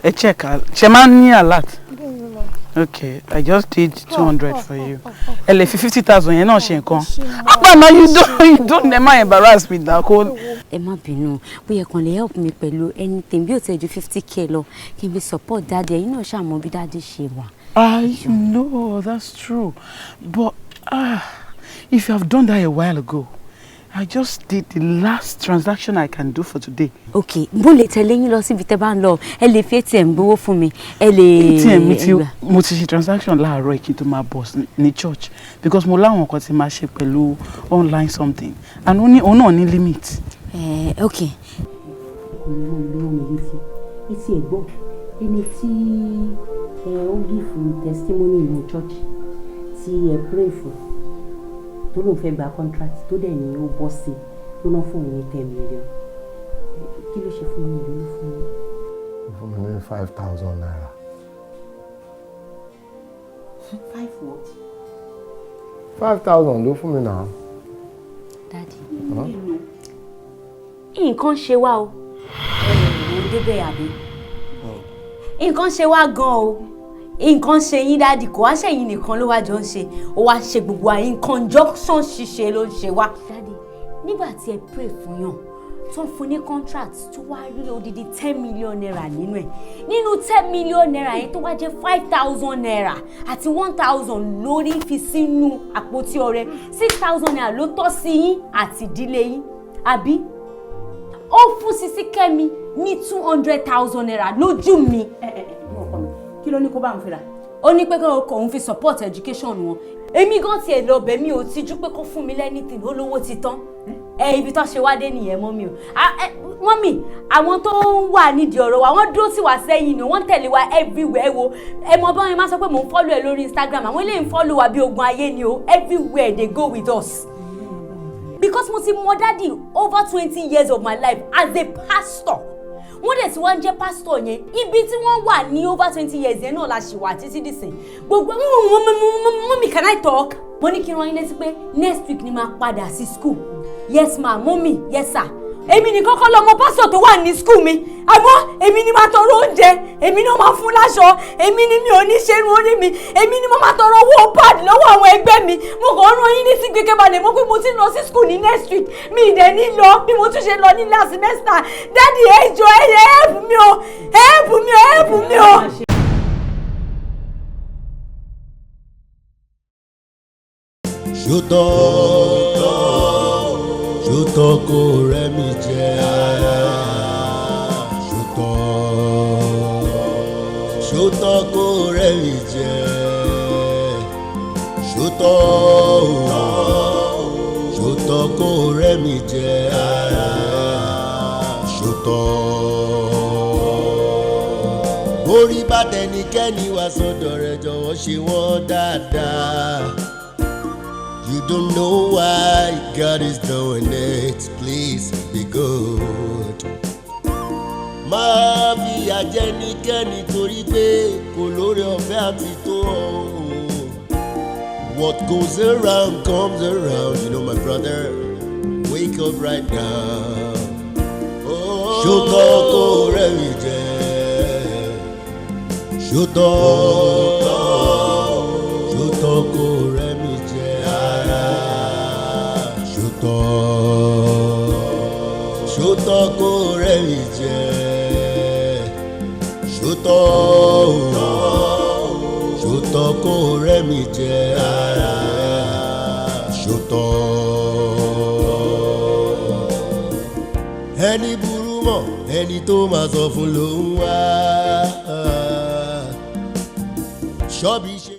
A check. Ṣé máa ní alert? Okay, I just did 200 for you. Ẹ lè fi 50,000 yẹn náà ṣe nǹkan. Mama, you don't ever embarrass me now. Ẹ má bínú, bóyá kàn lè help me pẹ̀lú anything bí ó ti ju 50k lọ kí n fi support daddy ẹ̀yin náà ṣàmọ̀ bí daddy ṣe wà. I know, that's true. But if you have done that a while ago, I just did the last transaction I can do for today. Okay, mo lè tẹ̀lé yín lọ síbi tẹ́ bá ń lọ. Ẹ lè fi ATM gbowó fún mi. Ẹ lè ATM mi tí mo ti ṣe transaction láàárọ̀ kí n tó máa bọ̀ ní church because mo láwọn nǹkan tí máa ṣe pẹ̀lú online something and òun náà ní limit. Okay. Etí ẹ̀gbọ́n ẹni tí ó give fún testimony in church tí ẹ pray fún tó lóun fẹ́ gba contract tó dẹ̀ ní ó bọ́ sí tó ná fún òun ní 10 million kí ló ṣe fún mi ló fún mi. Fún mi ní 5,000 naira. 5 what? 5,000 ló fún mi náà. Daddy. Nǹkan ṣe wá o. Mo débẹ̀ àbí. Nǹkan ṣe wá gan o. Nǹkan ṣe yín dáàdì kò wá ṣẹ̀yìn nìkan ló wá jọ ń ṣe ó wá ṣe gbogbo àyín conjunction ṣíṣe ló ń ṣe wá. dáàdì nígbà tí ẹ pray fún yàn tó ń fún ní contract tó wá rí odidi 10 million naira nínú ẹ̀ nínú 10 million naira yẹn tó wá jẹ́ 5,000 naira àti 1,000 lórí fi sínú àpótí ọrẹ 6,000 naira ló tọ́ sí yín àti ìdílé yín àbí ó fún Sisi Kẹ́mi ní 200,000 naira lójú mi. Kí ló ní kó bá ń fira? Ó ní pé kóun fi support education wọn. Èmi gan tiẹ̀ lọ bẹ̀ mí ò tijú pé kó fún mi lẹ́nìtìn olówó ti tán. Ibi tó ṣe wá dé nìyẹn mọ́ mi o. Mọ́mì, àwọn tó ń wà nídìí ọ̀rọ̀ wa, wọ́n dúró tì wá sẹ́yìn ni, wọ́n tẹ̀lé wa everywhere wo. Ẹ mọ bọ́n yẹn máa sọ pé mò ń follow ẹ lórí Instagram, àwọn eléyìí ń follow wa bí ogun ayé ni o. Everywhere they go with us. Because mo ti mọ daddy over 20 years of my life as a pastor. Wọ́n dẹ̀ tí wọ́n jẹ́ pastor yẹn ibi tí wọ́n wà ní over 20 years yẹn náà la ṣì wà títí dìsìn gbogbo mọ́mí can I talk? Mo ní kí n rán yín létí pé next week ni máa padà sí school. Yes ma mọ́mí yes sir. Èmi ní kọ́kọ́ lọ́mọ pastor tó wà ní school mi àmọ́ èmi ni máa tọrọ oúnjẹ èmi náà máa fún láṣọ èmi ni mi ò ní ṣerun orí mi èmi ni mo máa tọrọ owó pad lọ́wọ́ àwọn ẹgbẹ́ mi mo kàn rán yín ní sí gbẹgẹ́ balẹ̀ mo pé mo ti lọ sí school ní next week mi ìdẹ̀ ní lọ bí mo tún ṣe lọ ní last semester daddy ẹ jọ̀ọ́ ẹ help mi o help mi o help mi o. ṣòtọ́ kó rẹ̀ mi jẹ́ ṣòtọ́ kó rẹ̀ mi jẹ́ ṣòtọ́ kó rẹ̀ mi jẹ́ ṣòtọ́. Orí bá tẹnikẹ́ni wá sọ́dọ̀ rẹ̀ jọ̀wọ́ ṣe wọ́n dáadáa. You don't know why God is doing it, please be good. Má fi àjẹnikẹ́ni torí pé kò lórí ọ̀fẹ́ àti tó ọ̀. What goes around comes around, you know my brother, wake up right now. Ṣòtọ́ kó rẹ̀ mi jẹ́. ṣòtọ́ ṣòtọ́ kò rẹ́ mi jẹ ara ṣòtọ́ ṣòtọ́ kò rẹ́ mi jẹ ṣòtọ́ ṣòtọ́ kò rẹ́ mi jẹ ara ṣòtọ́ ẹni burú mọ́ ẹni tó máa sọ fún ló ń wá ṣọ́bí ṣe.